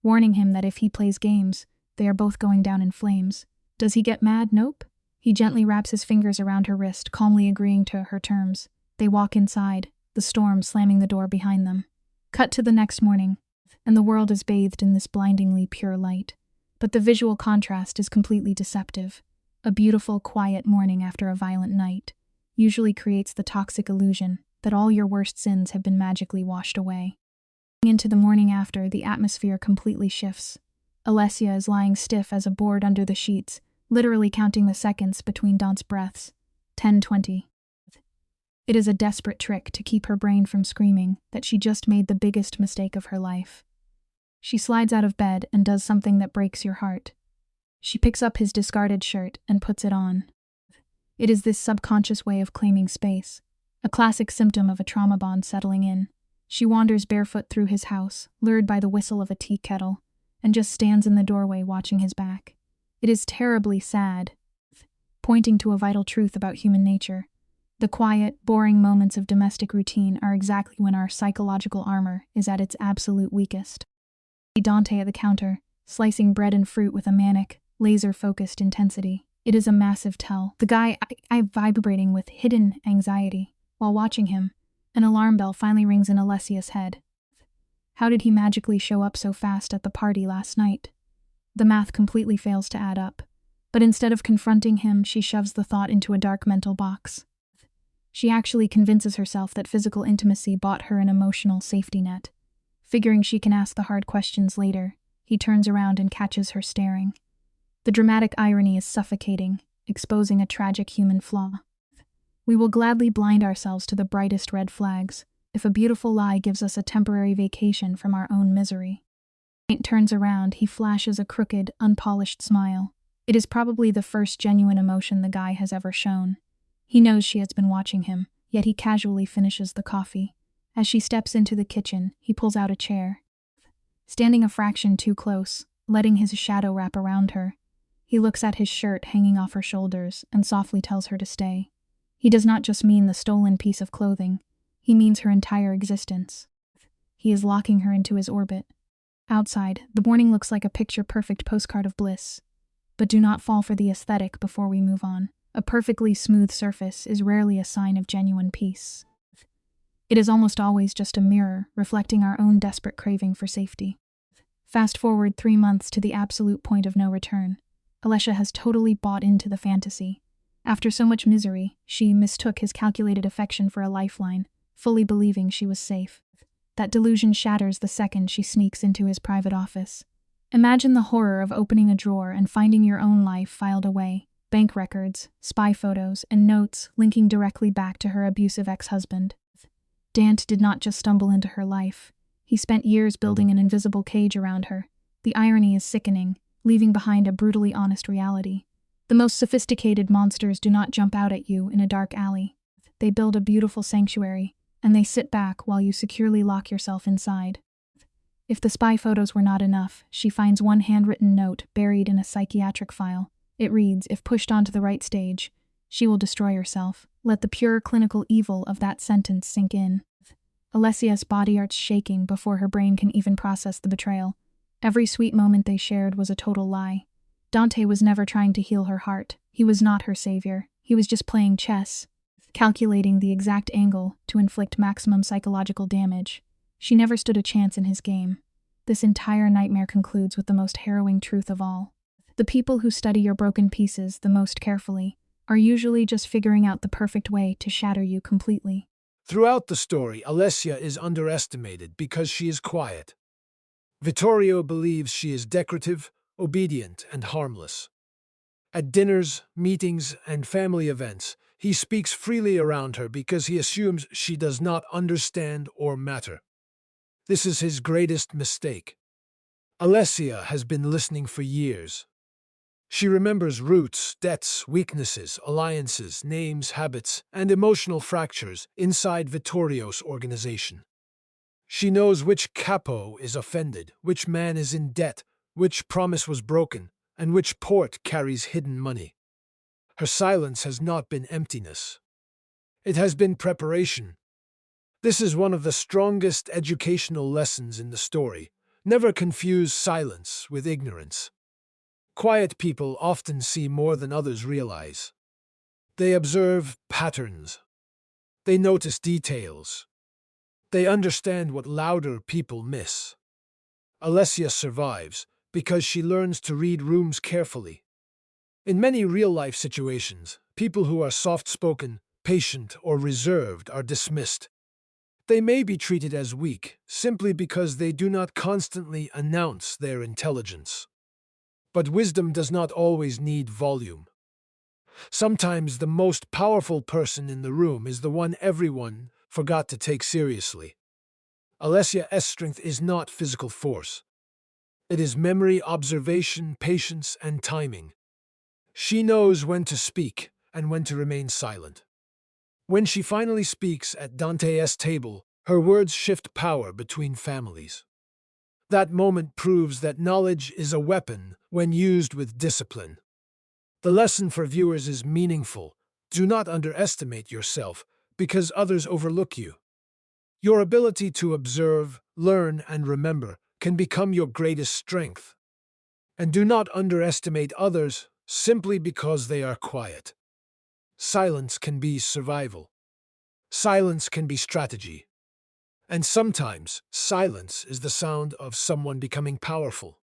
warning him that if he plays games, they are both going down in flames. Does he get mad? Nope. He gently wraps his fingers around her wrist, calmly agreeing to her terms. They walk inside, the storm slamming the door behind them. Cut to the next morning, and the world is bathed in this blindingly pure light. But the visual contrast is completely deceptive. A beautiful, quiet morning after a violent night usually creates the toxic illusion that all your worst sins have been magically washed away. Into the morning after, the atmosphere completely shifts. Alessia is lying stiff as a board under the sheets, literally counting the seconds between Dante's breaths. 10:20. It is a desperate trick to keep her brain from screaming that she just made the biggest mistake of her life. She slides out of bed and does something that breaks your heart. She picks up his discarded shirt and puts it on. It is this subconscious way of claiming space, a classic symptom of a trauma bond settling in. She wanders barefoot through his house, lured by the whistle of a tea kettle, and just stands in the doorway watching his back. It is terribly sad, pointing to a vital truth about human nature. The quiet, boring moments of domestic routine are exactly when our psychological armor is at its absolute weakest. Dante at the counter, slicing bread and fruit with a manic, laser-focused intensity. It is a massive tell. The guy I vibrating with hidden anxiety. While watching him, an alarm bell finally rings in Alessia's head. How did he magically show up so fast at the party last night? The math completely fails to add up. But instead of confronting him, she shoves the thought into a dark mental box. She actually convinces herself that physical intimacy bought her an emotional safety net. Figuring she can ask the hard questions later, he turns around and catches her staring. The dramatic irony is suffocating, exposing a tragic human flaw. We will gladly blind ourselves to the brightest red flags if a beautiful lie gives us a temporary vacation from our own misery. He turns around, he flashes a crooked, unpolished smile. It is probably the first genuine emotion the guy has ever shown. He knows she has been watching him, yet he casually finishes the coffee. As she steps into the kitchen, he pulls out a chair. Standing a fraction too close, letting his shadow wrap around her, he looks at his shirt hanging off her shoulders and softly tells her to stay. He does not just mean the stolen piece of clothing, he means her entire existence. He is locking her into his orbit. Outside, the morning looks like a picture-perfect postcard of bliss. But do not fall for the aesthetic before we move on. A perfectly smooth surface is rarely a sign of genuine peace. It is almost always just a mirror reflecting our own desperate craving for safety. Fast forward 3 months to the absolute point of no return. Alessia has totally bought into the fantasy. After so much misery, she mistook his calculated affection for a lifeline, fully believing she was safe. That delusion shatters the second she sneaks into his private office. Imagine the horror of opening a drawer and finding your own life filed away. Bank records, spy photos, and notes linking directly back to her abusive ex-husband. Dante did not just stumble into her life. He spent years building an invisible cage around her. The irony is sickening, leaving behind a brutally honest reality. The most sophisticated monsters do not jump out at you in a dark alley. They build a beautiful sanctuary, and they sit back while you securely lock yourself inside. If the spy photos were not enough, she finds one handwritten note buried in a psychiatric file. It reads, if pushed onto the right stage, she will destroy herself. Let the pure clinical evil of that sentence sink in. Alessia's body arts shaking before her brain can even process the betrayal. Every sweet moment they shared was a total lie. Dante was never trying to heal her heart. He was not her savior. He was just playing chess, calculating the exact angle to inflict maximum psychological damage. She never stood a chance in his game. This entire nightmare concludes with the most harrowing truth of all. The people who study your broken pieces the most carefully are usually just figuring out the perfect way to shatter you completely. Throughout the story, Alessia is underestimated because she is quiet. Vittorio believes she is decorative, obedient, and harmless. At dinners, meetings, and family events, He speaks freely around her because he assumes she does not understand or matter. This is his greatest mistake. Alessia has been listening for years. She remembers roots, debts, weaknesses, alliances, names, habits, and emotional fractures inside Vittorio's organization. She knows which capo is offended, which man is in debt, which promise was broken, and which port carries hidden money. Her silence has not been emptiness. It has been preparation. This is one of the strongest educational lessons in the story. Never confuse silence with ignorance. Quiet people often see more than others realize. They observe patterns. They notice details. They understand what louder people miss. Alessia survives because she learns to read rooms carefully. In many real-life situations, people who are soft-spoken, patient, or reserved are dismissed. They may be treated as weak simply because they do not constantly announce their intelligence. But wisdom does not always need volume. Sometimes the most powerful person in the room is the one everyone forgot to take seriously. Alessia's strength is not physical force. It is memory, observation, patience, and timing. She knows when to speak and when to remain silent. When she finally speaks at Dante's table, her words shift power between families. That moment proves that knowledge is a weapon when used with discipline. The lesson for viewers is meaningful. Do not underestimate yourself because others overlook you. Your ability to observe, learn, and remember can become your greatest strength. And do not underestimate others simply because they are quiet. Silence can be survival. Silence can be strategy. And sometimes, silence is the sound of someone becoming powerful.